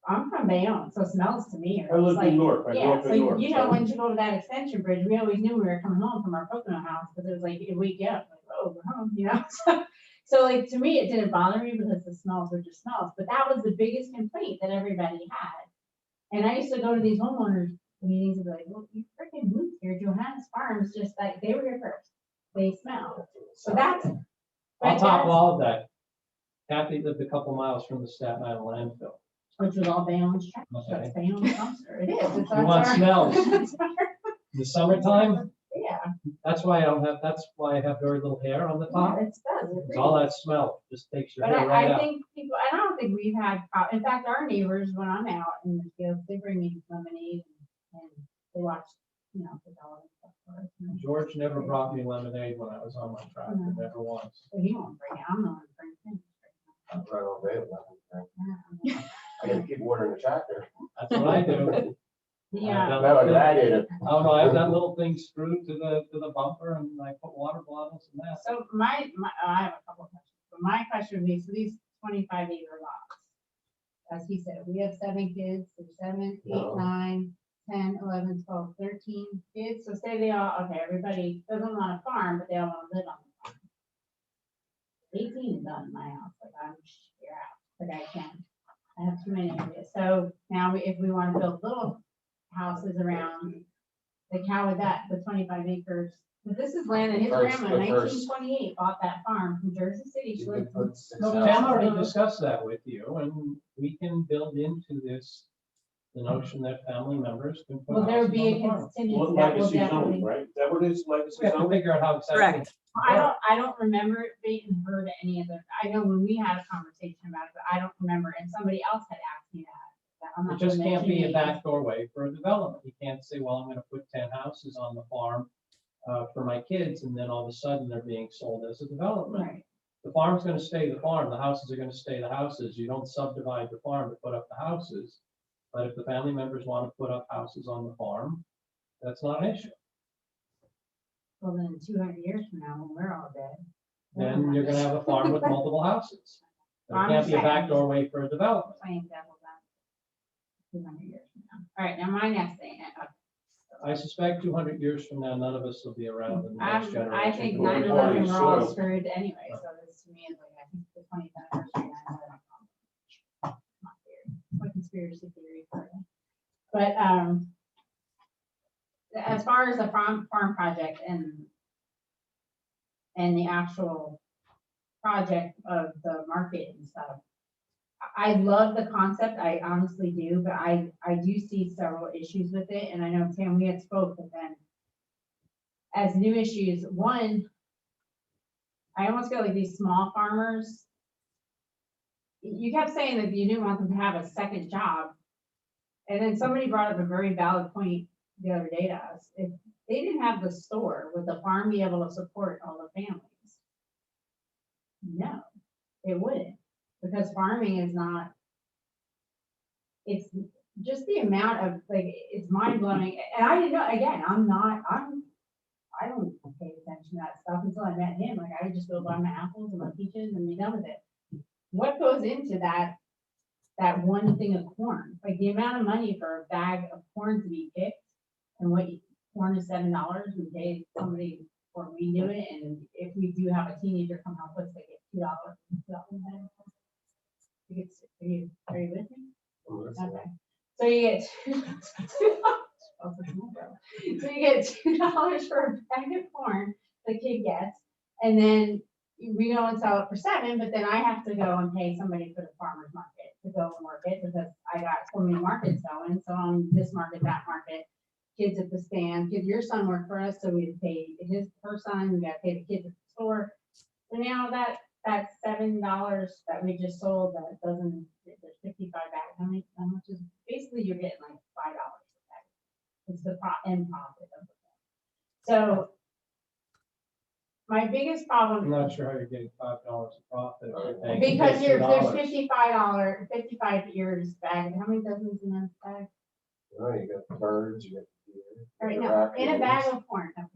I'm from Bayonne, so smells to me I are lived just in like, Newark, I grew yeah, up so in Newark. you know, when you go to that extension bridge, we always knew we were coming home from our Pocono house, because it was like, it wake you up, like, oh, we're home, you know? So like, to me, it didn't bother me because the smells were just smells, but that was the biggest complaint that everybody had. And I used to go to these homeowners meetings and be like, well, you freaking moved here, Johannes Farms, just like, they were here first, they smell. So that's. On but top of that's- all of that, Kathy lived a couple miles from the Staten Island landfill. Which was all Bayonne's trash, so Okay. it's Bayonne's dumpster, it is. It's You want our- smells? it's our- In the summertime, Yeah. that's why I have very little hair on the top. It does. it It's all really- that smell, just takes your But hair right I out. think people, I don't think we've had, in fact, our neighbors, when I'm out in the field, they bring me lemonade and they watch, you know, the dog and stuff for us. And George never brought me lemonade when I was on my tractor, never once. So he won't bring it, I'm the one who brings it. I'm right all day with that. Yeah. I gotta keep watering the tractor. That's what I do. Yeah, No, I did it. Oh, no, I have that little thing screwed to the bumper and I put water bottles in that. so my, I have a couple of questions, but my question would be, so these 25-acre lots, as he said, we have 7 kids, so 7, 8, No. 9, 10, 11, 12, 13 kids, so say they all, okay, everybody doesn't want a farm, but they all want to live on the farm. 18 is done in my house, like you're out, like I can't, I have too many areas, so now if we want to build little houses around, like how would that, the 25 acres, but this is land that his First- grandma in the first- 1928 bought that farm from Jersey City, she You lived. could put 6 No, houses. Pam already discussed that with you, and we can build into this the notion that family members can put Well, there would houses be on a the farm. contingency What that will legacy definitely. zoning, right? Is that what it is, legacy We have to zoning? figure out how exactly. Correct. I don't remember it being heard at any of the, I know when we had a conversation about it, but I don't remember, and somebody else had asked me that. I'm It not just gonna can't mention be a names. back doorway for a development. You can't say, well, I'm gonna put 10 houses on the farm for my kids, and then all of a sudden they're being sold as a development. Right, The farm's gonna stay the farm, the houses are gonna stay the houses. You don't subdivide the farm to put up the houses. But if the family members wanna put up houses on the farm, that's not an issue. well, then 200 years from now, when we're all dead. Then you're gonna have a farm with multiple houses. But I'm it can't be a saying- back doorway for a development. Playing devil's advocate. 200 years from now. All right, now my next thing, I suspect 200 years from now, none of us will be around in the next generation. I think to 9/11, we're all soil. screwed anyway, so this to me is like, I think the 20th anniversary. 9/11. Not theory, what conspiracy theory. But, as far as the farm project and the actual project of the market and stuff, I love the concept, I honestly do, but I do see several issues with it, and I know, Tam, we had spoke, but then as new issues, one, I almost feel like these small farmers, you kept saying that you didn't want them to have a second job, and then somebody brought up a very valid point the other day to us. If they didn't have the store, would the farm be able to support all the families? No, it wouldn't, because farming is not, it's just the amount of, like, it's mind blowing. And I didn't know, again, I don't pay attention to that stuff until I met him. Like, I would just go buy my apples and my peaches and be done with it. What goes into that one thing of corn? Like, the amount of money for a bag of corn to be picked, and corn is $7, we pay somebody or we do it, and if we do have a teenager come help us, they get $2. Are you with me? Okay. So you get so you get $2 for a bag of corn the kid gets, and then we go and sell it for $7, but then I have to go and pay somebody for the farmer's market to go and work it, because I got so many markets going, so on this market, that market. kids at the stand, because your son worked for us, so we paid her son, we got to pay the kids at the store. So now that $7 that we just sold, that doesn't, there's 55 bags, how much is, basically you're getting like $5 per bag. It's the end profit of it. So my biggest I'm problem, not sure how you're getting $5 a profit. if you're paying because there's $2. $55, 55 ears bag, how many dozens in a bag? Well, you got birds, you got deer. All right, you no, got in a bag of corn, okay,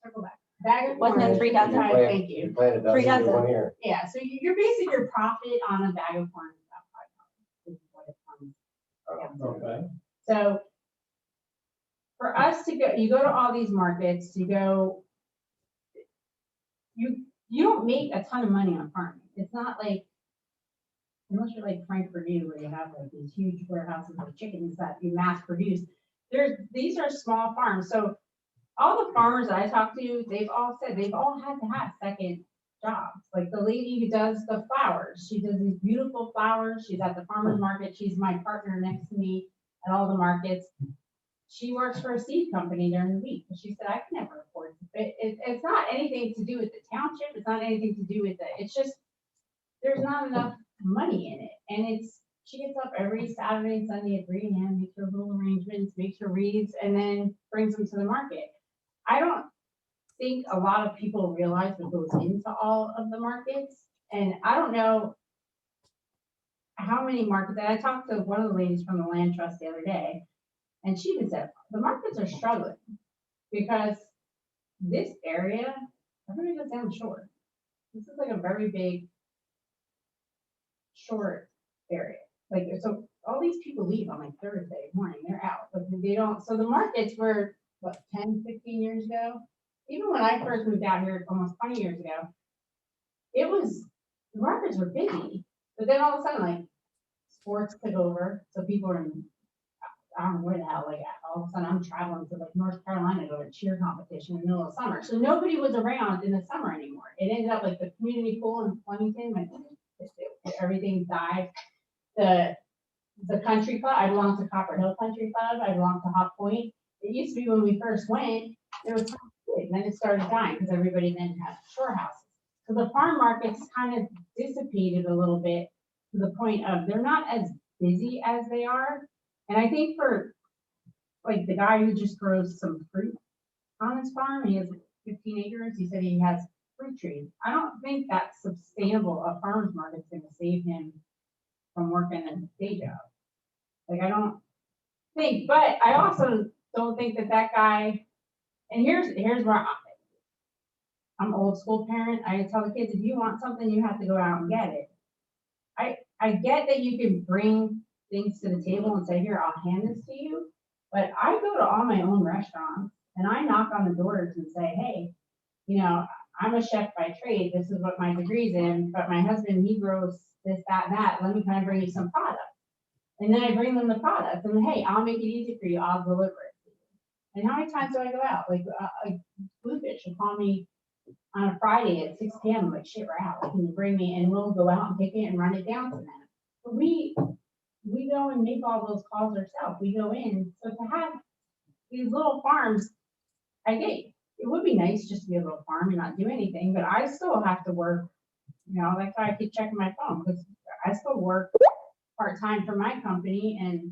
circle back. Bag of Wasn't it corn, 3 dozen? okay, raccoons. thank You you. plant a 3 dozen in dozen. 1 year. Yeah, so you're basically, your profit on a bag of corn is about $5. Is what it comes down to. Okay. So for us to go, you go to all these markets, you don't make a ton of money on farming. It's not like, unless you're like Frank Purdue, where you have like these huge warehouses of chickens that you mass produce. These are small farms. So all the farmers that I talk to, they've all said they've all had to have second jobs. Like the lady who does the flowers, she does these beautiful flowers. She's at the farmer's market. She's my partner next to me at all the markets. She works for a seed company during the week. She said, I can never afford it. It's not anything to do with the township. It's not anything to do with it. It's just, there's not enough money in it. And she gets up every Saturday and Sunday at 3 a.m., makes her little arrangements, makes her wreaths, and then brings them to the market. I don't think a lot of people realize what goes into all of the markets. And I don't know how many markets, I talked to one of the ladies from the land trust the other day, and she even said, the markets are struggling because this area, everybody goes down shore. This is like a very big short area. Like, so all these people leave on like Thursday morning, they're out, but they don't, so the markets were, what, 10, 15 years ago? Even when I first moved out here almost 20 years ago, the markets were busy, but then all of a sudden, like, sports took over, so people are in, I don't know where the hell, like, all of a sudden I'm traveling to like North Carolina to go to a cheer competition in the middle of summer, so nobody was around in the summer anymore. It ended up like the community pool in Flemington, like, everything died. The country club, I belong to Copper Hill Country Club, I belong to Hot Point. It used to be when we first went, there was big, and then it started dying because everybody then had shore houses. So the farm markets kind of dissipated a little bit to the point of they're not as busy as they are. And I think for like the guy who just grows some fruit on his farm, he has 15 acres, he said he has fruit trees. I don't think that's sustainable. A farmer's market's gonna save him from working a day job. Like, I don't think, but I also don't think that guy, and here's where I'm old school parent. I tell the kids, if you want something, you have to go out and get it. I get that you can bring things to the table and say, here, I'll hand this to you. But I go to all my own restaurants and I knock on the doors and say, hey, I'm a chef by trade. This is what my degree's in, but my husband, he grows this, that, and that. Let me kind of bring you some product. And then I bring them the product and hey, I'll make it easy for you. I'll deliver it. And how many times do I go out? Like Bluefish will call me on a Friday at 6 p.m. I'm like, shit, we're out. Can you bring me? And we'll go out and pick it and run it down to them. But we go and make all those calls ourselves. We go in. So to have these little farms, I get it would be nice just to be able to farm and not do anything, but I still have to work. That's why I keep checking my phone because I still work part-time for my company. And,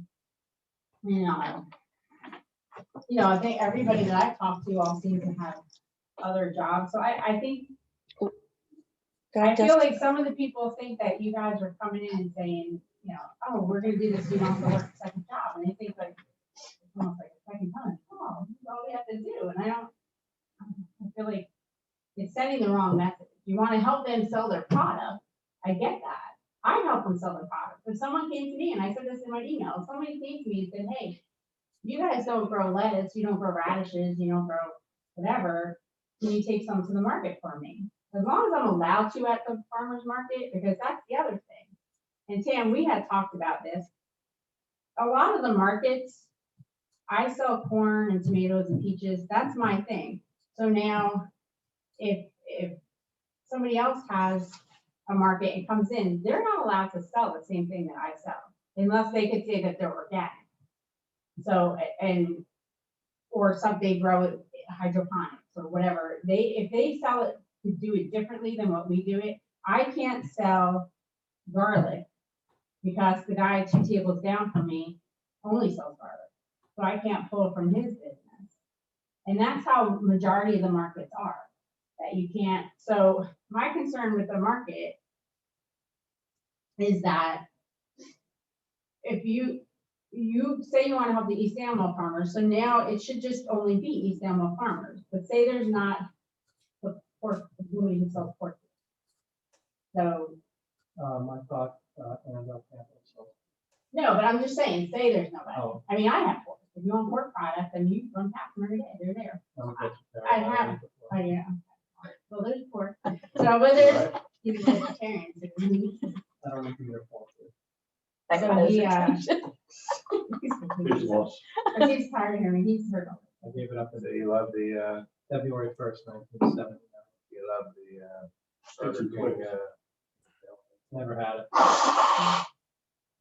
I think everybody that I talk to all seem to have other jobs. So I think, I feel like some of the people think that you guys are coming in and saying, oh, we're going to do this. You don't have to work a second job. And they think like, it's almost like a second time. Oh, this is all we have to do. And I feel like it's sending the wrong message. You want to help them sell their product. I get that. I help them sell their product. If someone came to me, and I said this in my email, if somebody came to me and said, hey, you guys don't grow lettuce, you don't grow radishes, you don't grow whatever, can you take some to the market for me? As long as I'm allowed to at the farmer's market, because that's the other thing. And Tam, we had talked about this. A lot of the markets, I sell corn and tomatoes and peaches. That's my thing. So now if somebody else has a market and comes in, they're not allowed to sell the same thing that I sell, unless they could say that they're organic. So, and or some, they grow it hydroponics or whatever. If they sell it to do it differently than what we do it, I can't sell garlic because the guy 2 tables down from me only sells garlic. So I can't pull from his business. And that's how majority of the markets are, that you can't. So my concern with the market is that if you say you want to help the East Amwell farmers, so now it should just only be East Amwell farmers, but say there's not the pork, nobody who sells pork. So, I thought, Annabelle Campbell, so. no, but I'm just saying, say there's nobody. Oh. I mean, I have pork. If you want pork products, then you run past them every day, they're there. I have. Oh, yeah. Well, there's pork. So, but there's, he's a vegetarian. So I don't know if you're pork. That So got his he, attention. There's lots. he's tired of hearing, he's heard all I gave it up So in you love the, February 1st, 1979. you love the, It's a Burger King, quick- Never had it.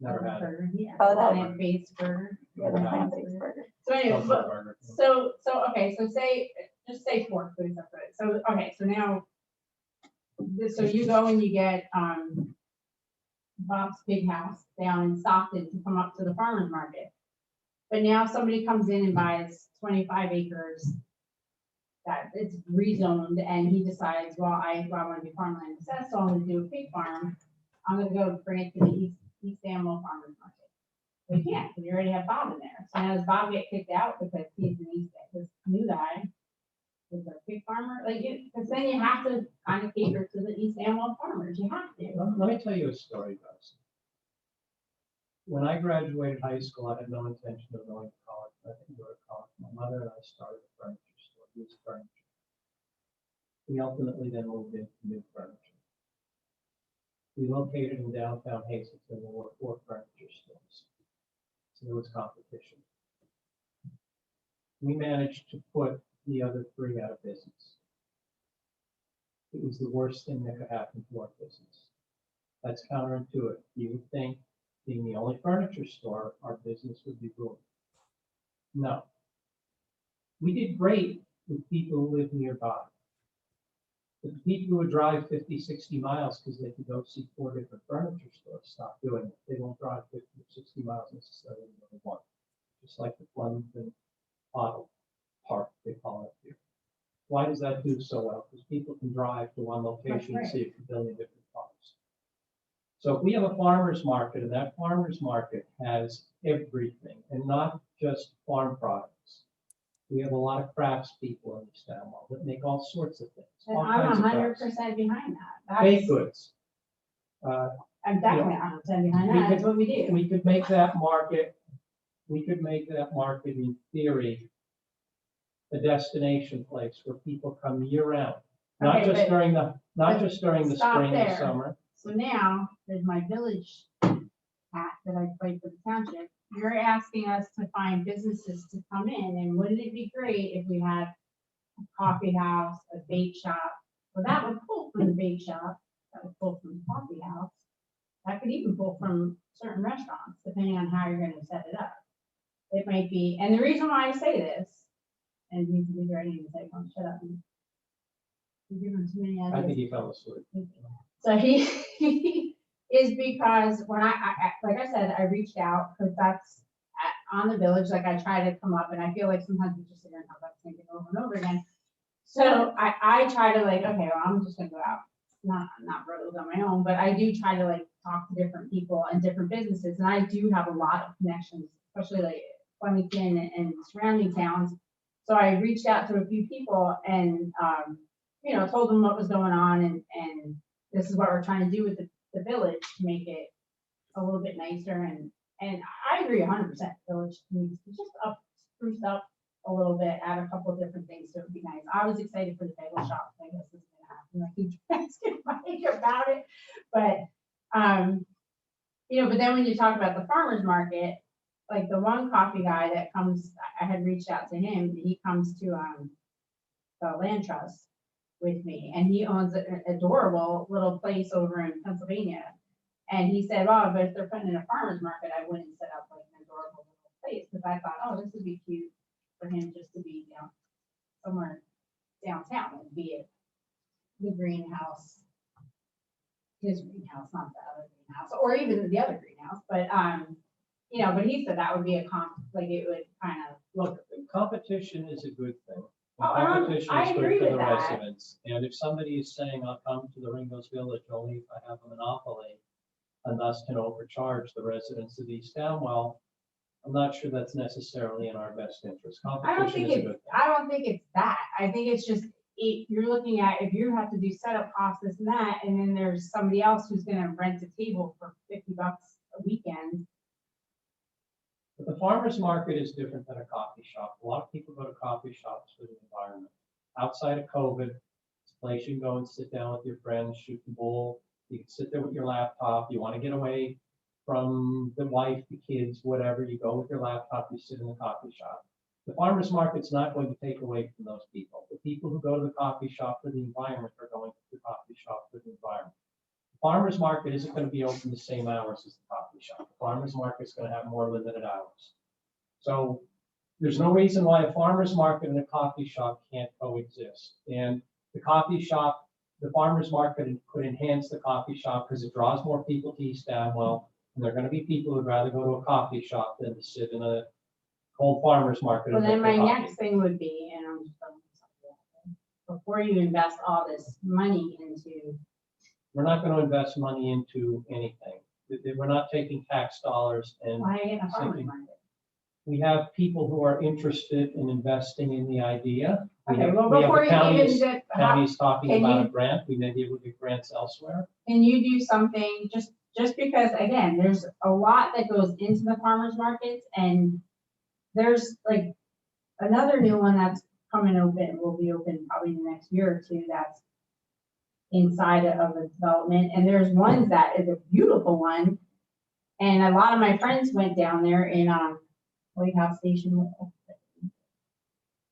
Never had it. burger, yeah. Oh, that- Plant-based burger. Yeah, the plant-based burger. So anyway, Don't but love Burger King. So, okay, so just say pork, please, that's it. So, okay, so now, so you go and you get, Bob's Big House down in Stockton to come up to the farmer's market. But now somebody comes in and buys 25 acres that it's rezoned, and he decides, well, I want to do farmland assessed, so I'm gonna do a pig farm. I'm gonna go bring it to the East Amwell Farmers Market. We can't, because you already have Bob in there. So now does Bob get kicked out because he's this new guy is a pig farmer? Like, because then you have to kind of cater to the East Amwell farmers. You have to. Let me tell you a story, guys. When I graduated high school, I had no intention of going to college. I didn't go to college. My mother and I started a furniture store, used furniture. We ultimately then moved into new furniture. We located in downtown Hastings, and there were 4 furniture stores. So there was competition. We managed to put the other 3 out of business. It was the worst thing that could happen to our business. That's counterintuitive. You would think, being the only furniture store, our business would be ruined. No. We did great with people who live nearby. But the people who would drive 50, 60 miles because they could go see 4 different furniture stores stop doing it. They won't drive 50 or 60 miles necessarily to go to one. Just like the Flemington Auto Park, they call it here. Why does that do so well? Because people can drive to one location and see a billion different cars. So if we have a farmer's market, and that farmer's market has everything, and not just farm products. We have a lot of crafts people in East Amwell that make all sorts of things. And all I'm kinds of crafts. 100% behind that. Baked goods. I'm definitely 100% behind We that. That's what we do. We could make that market, in theory, a destination place where people come year round. Not Okay, just but- during the stop spring and there. summer. So now, there's my village hat that I played for the township. You're asking us to find businesses to come in, and wouldn't it be great if we had a coffee house, a bake shop? Well, that would pull from the bake shop, that would pull from the coffee house. That could even pull from certain restaurants, depending on how you're gonna set it up. It might be, and the reason why I say this, and he's ready to say, "Oh, shut up." You're giving too many I ideas. think he fell asleep. So he is because when I like I said, I reached out because that's on the village. Like I try to come up, and I feel like sometimes we just sit there and talk about the same thing over and over again. So I try to like, okay, well, I'm just gonna go out, not really on my own, but I do try to like talk to different people and different businesses, and I do have a lot of connections, especially like Flemington and surrounding towns. So I reached out to a few people and told them what was going on, and this is what we're trying to do with the village to make it a little bit nicer. And I agree 100%. Village needs to just spruce up a little bit, add a couple of different things, so it would be nice. I was excited for the bagel shop. I guess it's gonna happen. I keep asking Mike about it, but but then when you talk about the farmers market, like the one coffee guy that comes, I had reached out to him. He comes to the land trust with me, and he owns an adorable little place over in Pennsylvania. And he said, "Oh, but if they're putting in a farmer's market, I wouldn't set up like an adorable little place," because I thought, "Oh, this would be cute for him just to be down somewhere downtown, and be it the greenhouse, his greenhouse, not the other greenhouse, or even the other greenhouse, but, you know, but he said that would be a like it would kind of look. Competition is a good thing. Oh, Competition I is good agree for with the that. residents. And if somebody is saying, I'll come to the Ringo's Village only if I have a monopoly, and thus can overcharge the residents of East Amwell, I'm not sure that's necessarily in our best interest. I don't Competition think is a it's, good thing. I don't think it's that. I think it's just, you're looking at, if you have to do setup costs, this and that, and then there's somebody else who's gonna rent a table for $50 a weekend. But the farmer's market is different than a coffee shop. A lot of people go to coffee shops for the environment. Outside of COVID, it's a place you can go and sit down with your friends, shoot the bull. You can sit there with your laptop. You want to get away from the wife, the kids, whatever. You go with your laptop, you sit in the coffee shop. The farmer's market's not going to take away from those people. The people who go to the coffee shop for the environment are going to the coffee shop for the environment. Farmer's market isn't going to be open the same hours as the coffee shop. The farmer's market is going to have more limited hours. So there's no reason why a farmer's market and a coffee shop can't coexist. And the coffee shop, the farmer's market could enhance the coffee shop because it draws more people to East Amwell. And there are going to be people who'd rather go to a coffee shop than to sit in a cold farmer's market. Well, and then drink my their coffee. next thing would be, and I'm just throwing something out there, before you invest all this money into, We're not going to invest money into anything. We're not taking tax dollars and why get a farmer's Something. market? we have people who are interested in investing in the idea. We Okay, have- well, we have before the you even counties- get, Counties talking can about you- a grant, we may be able to get grants elsewhere. can you do something, just because, again, there's a lot that goes into the farmer's markets, and there's like another new one that's coming open, will be open probably in the next year or two, that's inside of a development, and there's one that is a beautiful one, and a lot of my friends went down there in, White House Station.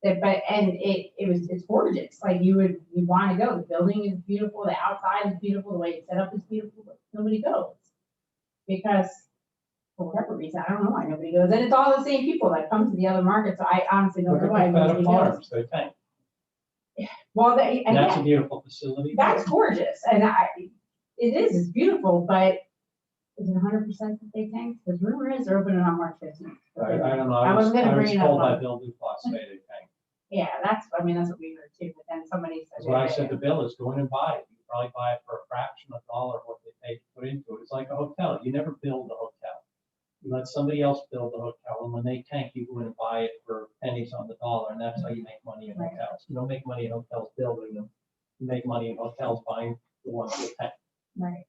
It's gorgeous, like you want to go, the building is beautiful, the outside is beautiful, the way it's set up is beautiful, but nobody goes. Because, for whatever reason, I don't know why nobody goes, and it's all the same people that come to the other markets, so I honestly don't Look know at why the Feta nobody goes. Farms, they tank. Well, And that's a again, beautiful facility. that's gorgeous, and it's beautiful, but is it 100% that they tank? Because rumor is they're opening on March 15th. I don't know, I wasn't gonna bring it up told by on- Bill Dupas they tank. Yeah, that's what we heard too, but then somebody said. That's what I said to Bill, is go in and buy it. You can probably buy it for a fraction of a dollar of what they pay to put into it. It's like a hotel. You never build a hotel. You let somebody else build the hotel, and when they tank, you go in and buy it for pennies on the dollar, and that's how you make money in Right. hotels. You don't make money in hotels building them. You make money in hotels buying the ones that tank. Right.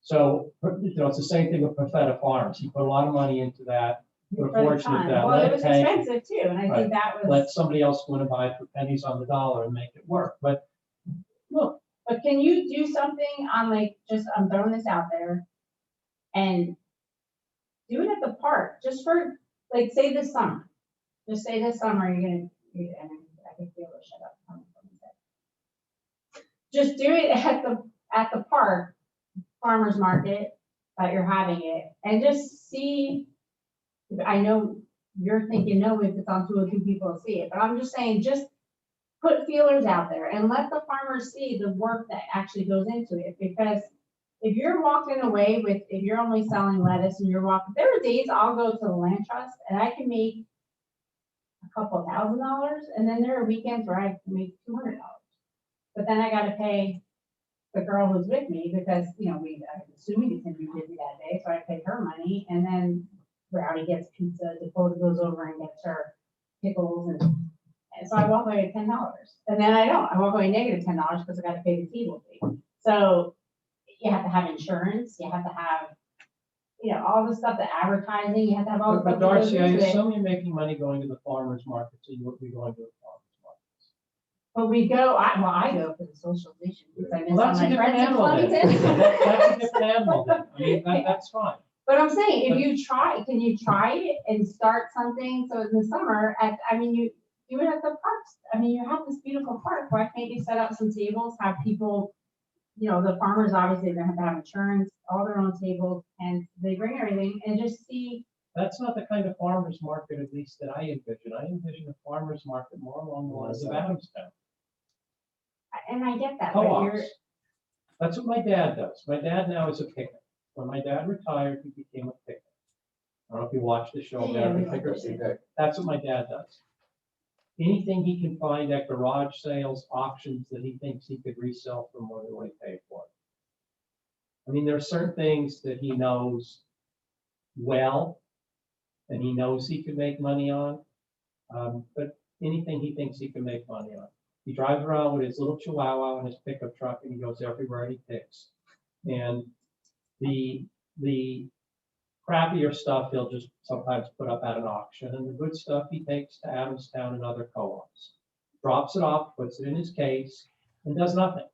So, it's the same thing with Feta Farms. You put a lot of money into that. We're For the fortunate time. that Well, let it was tank, expensive too, and I Right. think that was. let somebody else go in and buy it for pennies on the dollar and make it work. But look, But can you do something on like, just, I'm throwing this out there, and do it at the park, just for, like, say this summer. Just say this summer, and I can feel it, shut up. Just do it at the park, farmer's market, that you're having it, and just see. I know you're thinking, no, if it's on 2 or 2 people will see it, but I'm just saying, just put feelers out there and let the farmers see the work that actually goes into it. Because if you're walking away with, if you're only selling lettuce and you're walking, there are days I'll go to the land trust and I can make a couple $1,000, and then there are weekends where I can make $200. But then I gotta pay the girl who's with me because, I'm assuming it's gonna be busy that day, so I pay her money, and then Rowdy gets pizza, Dakota goes over and gets her pickles, and so I walk away with $10. And then I walk away negative $10 because I gotta pay the table fee. So you have to have insurance, you have to have, all the stuff, the advertising, you have to have all the but stuff. that goes Darcy, I into it. assume you're making money going to the farmer's market, so you would be going to the farmer's markets. But we go, I go for the socialization because I miss Well, all that's a my different friends in animal then. Flemington. That's a different animal then. I mean, that's fine. But I'm saying, can you try it and start something, so in the summer, you do it at the parks. You have this beautiful park, why can't you set up some tables, have people, the farmers obviously are gonna have to have insurance, all their own tables, and they bring everything, and just see That's not the kind of farmer's market, at least that I envision. I envision a farmer's market more along the lines of Adamstown. And I get that, but you're, Co-ops. That's what my dad does. My dad now is a picker. When my dad retired, he became a picker. I don't know if you watch the show, Yeah, American we Pickers. See that? That's what my dad does. Anything he can find at garage sales, auctions that he thinks he could resell for more than what he paid for it. I mean, there are certain things that he knows well, and he knows he can make money on. But anything he thinks he can make money on. He drives around with his little Chihuahua and his pickup truck, and he goes everywhere he picks. And the crappier stuff he'll just sometimes put up at an auction, and the good stuff he takes to Adamstown and other co-ops. Drops it off, puts it in his case, and does nothing.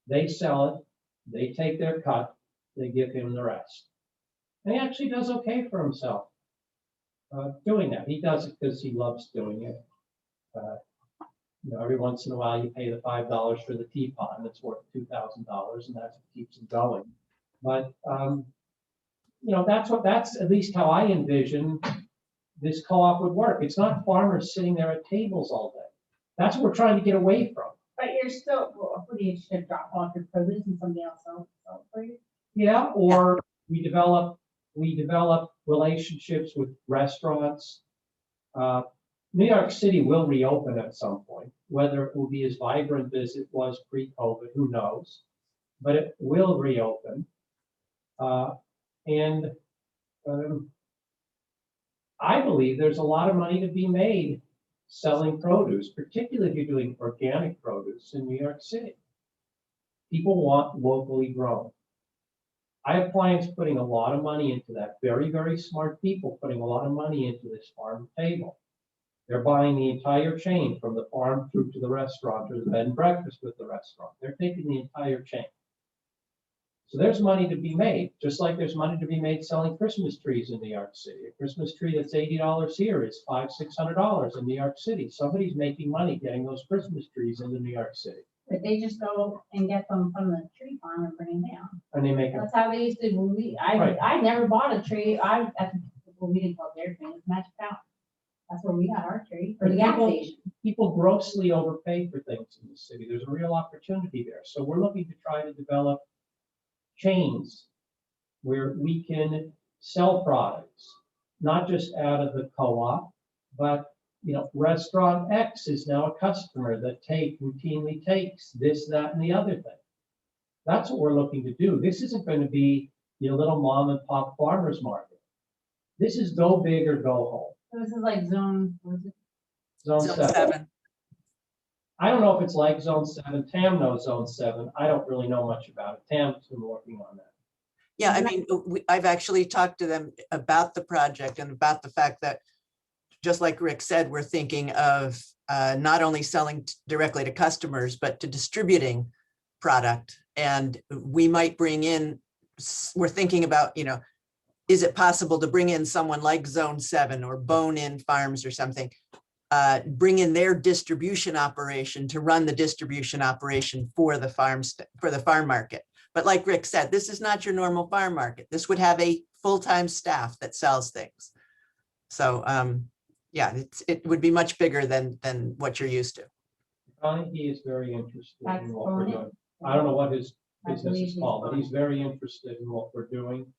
They sell it, they take their cut, they give him the rest. And he actually does okay for himself doing that. He does it because he loves doing it. Every once in a while you pay the $5 for the teapot and it's worth $2,000, and that's what keeps him going. But that's at least how I envision this co-op would work. It's not farmers sitting there at tables all day. That's what we're trying to get away from. but you're still, what do you should drop off your produce and somebody else sell it for you? Yeah, or we develop relationships with restaurants. New York City will reopen at some point. Whether it will be as vibrant as it was pre-COVID, who knows? But it will reopen. And I believe there's a lot of money to be made selling produce, particularly if you're doing organic produce in New York City. People want locally grown. I have clients putting a lot of money into that. Very, very smart people putting a lot of money into this farm to table. They're buying the entire chain from the farm through to the restaurant or the bed and breakfast with the restaurant. They're taking the entire chain. So there's money to be made, just like there's money to be made selling Christmas trees in New York City. A Christmas tree that's $80 here is $500, $600 in New York City. Somebody's making money getting those Christmas trees into New York City. But they just go and get them from the tree farm and bring them down. And they make them. That's how they used to, Right. I never bought a tree, we didn't call it their tree, it's Magic Fountain. That's where we got our tree, for the gas station. People grossly overpay for things in the city. There's a real opportunity there. So we're looking to try to develop chains where we can sell products, not just out of the co-op, but Restaurant X is now a customer that routinely takes this, that, and the other thing. That's what we're looking to do. This isn't going to be your little mom and pop farmers market. This is go big or go home. So this is like zone, what is it? Zone Zone 7. I don't know if it's like Zone 7. Tam knows Zone 7. I don't really know much about it. Tam's been working on that. Yeah, I mean, I've actually talked to them about the project and about the fact that, just like Rick said, we're thinking of not only selling directly to customers, but to distributing product. And we might bring in, we're thinking about, is it possible to bring in someone like Zone 7 or Bone In Farms or something, bring in their distribution operation to run the distribution operation for the farm market. But like Rick said, this is not your normal farm market. This would have a full-time staff that sells things. So yeah, it would be much bigger than what you're used to. He is very interested That's in what we're Bone In. doing. I don't know what his I business believe is he's called, but Bone he's very interested in what we're doing.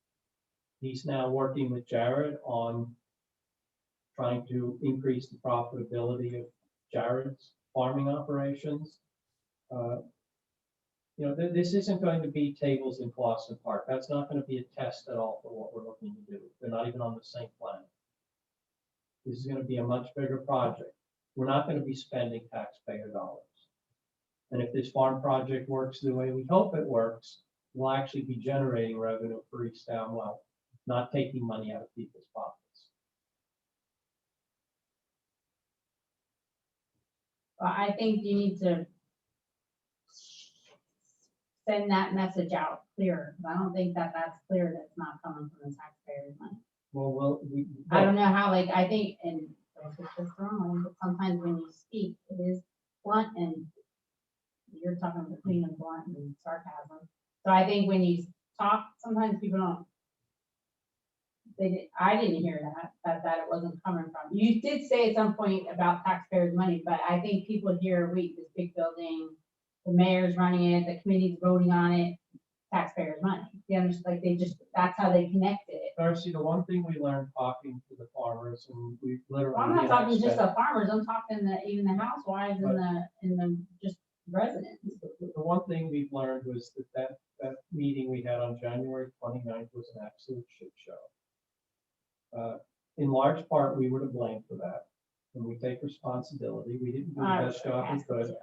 He's now working with Jared on trying to increase the profitability of Jared's farming operations. This isn't going to be tables in Clawson Park. That's not going to be a test at all for what we're looking to do. They're not even on the same planet. This is going to be a much bigger project. We're not going to be spending taxpayer dollars. And if this farm project works the way we hope it works, we'll actually be generating revenue for East Amwell, not taking money out of people's pockets. I think you need to send that message out clearer, because I don't think that that's clear, that's not coming from the taxpayers' money. Well, I don't know how, I think, and don't get this wrong, but sometimes when you speak, it is blunt, and you're talking between a blunt and sarcasm. So I think when you talk, sometimes people don't I didn't hear that it wasn't coming from. You did say at some point about taxpayers' money, but I think people hear, wait, this big building, the mayor's running it, the committee's voting on it, taxpayers' money. They understand, like, that's how they connected it. Darcy, the one thing we learned talking to the farmers, and we literally. Well, I'm not you and I talking just spent- the farmers, I'm talking even the housewives and the just residents. The one thing we've learned was that meeting we had on January 29th was an absolute shit show. In large part, we were to blame for that, and we take responsibility. We didn't do the best job we could.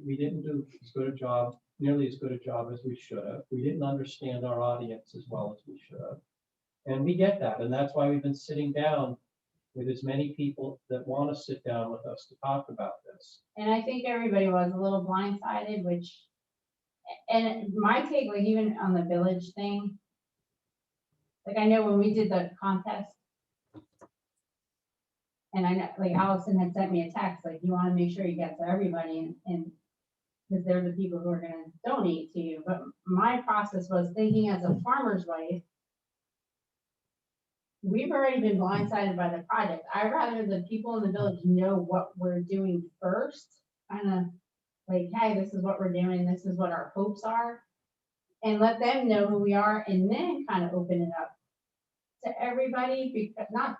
We didn't do as good a job, nearly as good a job as we should have. We didn't understand our audience as well as we should have. And we get that, and that's why we've been sitting down with as many people that want to sit down with us to talk about this. And I think everybody was a little blindsided, and my take, like even on the village thing, like I know when we did the contest, and I know, like Allison had sent me a text, like, you want to make sure you get to everybody, and because they're the people who are gonna donate to you. But my process was thinking as a farmer's wife, we've already been blindsided by the project. I'd rather the people in the village know what we're doing first, kind of like, hey, this is what we're doing, this is what our hopes are, and let them know who we are, and then kind of open it up to everybody, because not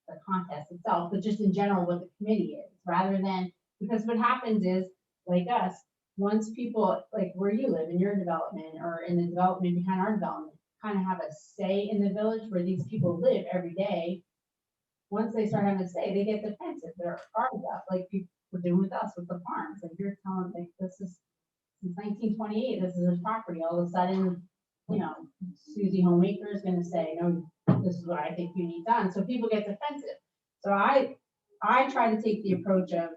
the contest itself, but just in general what the committee is, rather than, because what happens is, like us, once people, like where you live in your development or in the development behind our development, kind of have a say in the village where these people live every day. Once they start having a say, they get defensive. They're part of that, like people were doing with us with the farms. Like you're telling, like, this is since 1928, this is his property. All of a sudden, you know, Susie Homemaker is going to say, no, this is what I think you need done. So people get defensive. So I try to take the approach of,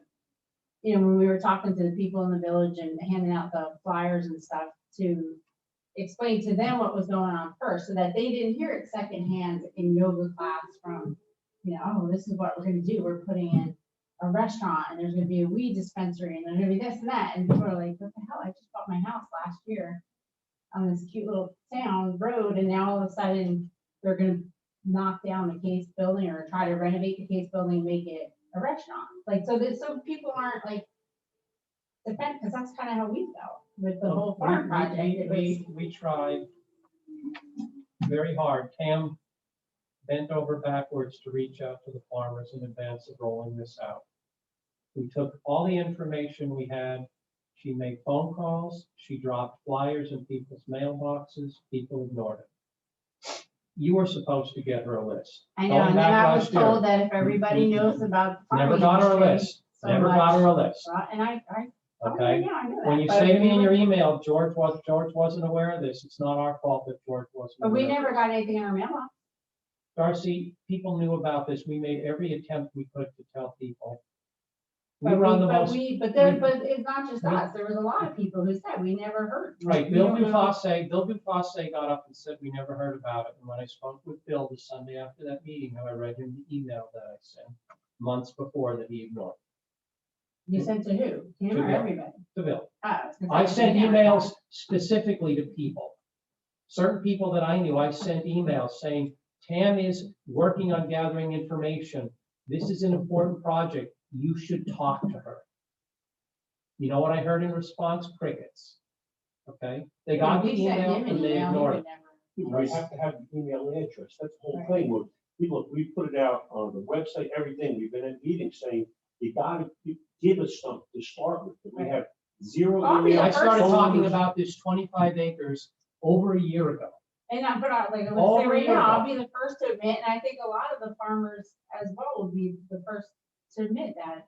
you know, when we were talking to the people in the village and handing out the flyers and stuff, to explain to them what was going on first, so that they didn't hear it secondhand in yoga class from, you know, oh, this is what we're going to do. We're putting in a restaurant, and there's going to be a weed dispensary, and there's going to be this and that. And people are like, what the hell? I just bought my house last year on this cute little town road, and now all of a sudden they're going to knock down the Case building or try to renovate the Case building and make it a restaurant. Like, so that, so people aren't like defend, because that's kind of how we felt with the whole farm project. It was, We tried very hard. Tam bent over backwards to reach out to the farmers in advance of rolling this out. We took all the information we had. She made phone calls. She dropped flyers in people's mailboxes. People ignored it. You were supposed to get her a list. I know, Going and then back I was last year, told that if everybody knows about the never farming got her a industry list. so Never much, got her a list. And I Okay. yeah, I know that, When you but say to me we in your were- email, George wasn't aware of this, it's not our fault that George wasn't. But we aware of never this. got anything in our mailbox. Darcy, people knew about this. We made every attempt we could to tell people. We But were on the but most, but it's not just we- us. There was a lot of people who said we never heard. right, We Bill don't know. Dufasse got up and said we never heard about it. And when I spoke with Bill the Sunday after that meeting, I read him the email that I sent months before that he ignored. You sent to who? Him To or Bill. everybody? To Bill. Oh, I sent emails specifically to people. Certain people that I knew, I sent emails saying, Tam is working on gathering information. This is an important project. You should talk to her. You know what I heard in response? Crickets. Okay, they got the We sent email him an and they email, he ignored would it. never. We have to have the email address. That's the whole thing. We put it out on the website, everything. We've been at meetings saying, you gotta give us something to start with. But we have zero I'll be email. the I started first- talking about this 25 acres over a year ago. And I, but I, like, I All would say right three of now, I'll them. be the first to admit, and I think a lot of the farmers as well would be the first to admit that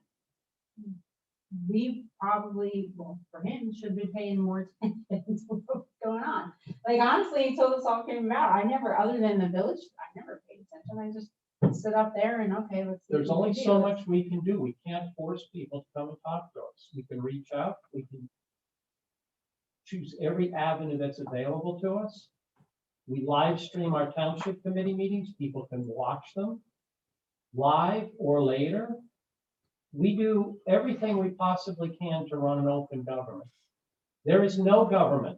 we probably, well, for him, should be paying more attention to what's going on. Like, honestly, until this all came about, I never, other than the village, I never paid attention. I just stood up there and, okay, let's see. There's what we only can so do. much we can do. We can't force people to come and talk to us. We can reach out. We can choose every avenue that's available to us. We live stream our township committee meetings. People can watch them live or later. We do everything we possibly can to run an open government. There is no government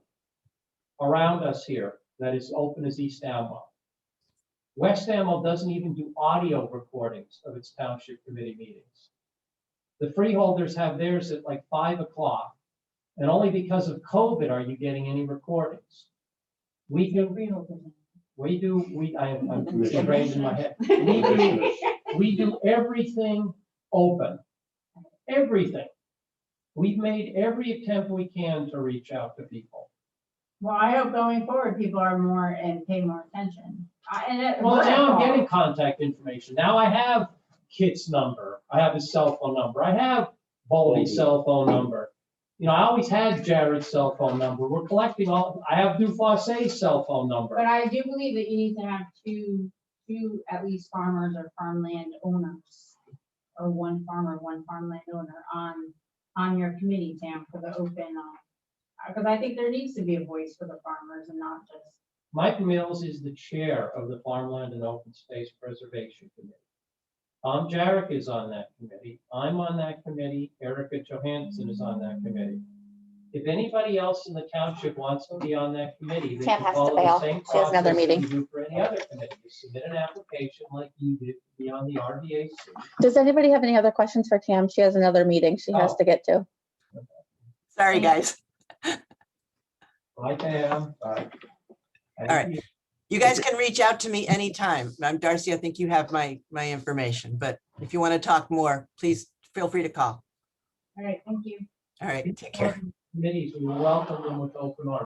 around us here that is open as East Alma. West Amwell doesn't even do audio recordings of its township committee meetings. The freeholders have theirs at like 5 o'clock, and only because of COVID are you getting any recordings. I'm ingrained in my head. We do everything open, everything. We've made every attempt we can to reach out to people. Well, I hope going forward, people are more and pay more attention. Well, now I'm getting contact information. Now I have Kit's number. I have his cell phone number. I have Boldy's cell phone number. You know, I always had Jared's cell phone number. We're collecting I have Dufosse's cell phone number. But I do believe that you need to have two at least farmers or farmland owners, or one farmer, one farmland owner on your committee, Tam, for the open, because I think there needs to be a voice for the farmers and not just. Mike Mills is the chair of the Farmland and Open Space Preservation Committee. Tom Jarrett is on that committee. I'm on that committee. Erica Johansson is on that committee. If anybody else in the township wants to be on that committee, they Tam can has to follow bail. the same She has another process that meeting. you do for any other committee. You submit an application like you did to be on the RDAC. Does anybody have any other questions for Tam? She has another meeting she has Oh. to get to. Sorry, guys. Hi, Tam. Bye. All right. You guys can reach out to me anytime. I'm Darcy. I think you have my information, but if you want to talk more, please feel free to call. All right, thank you. All right, take care. Committees, we welcome them with open arms.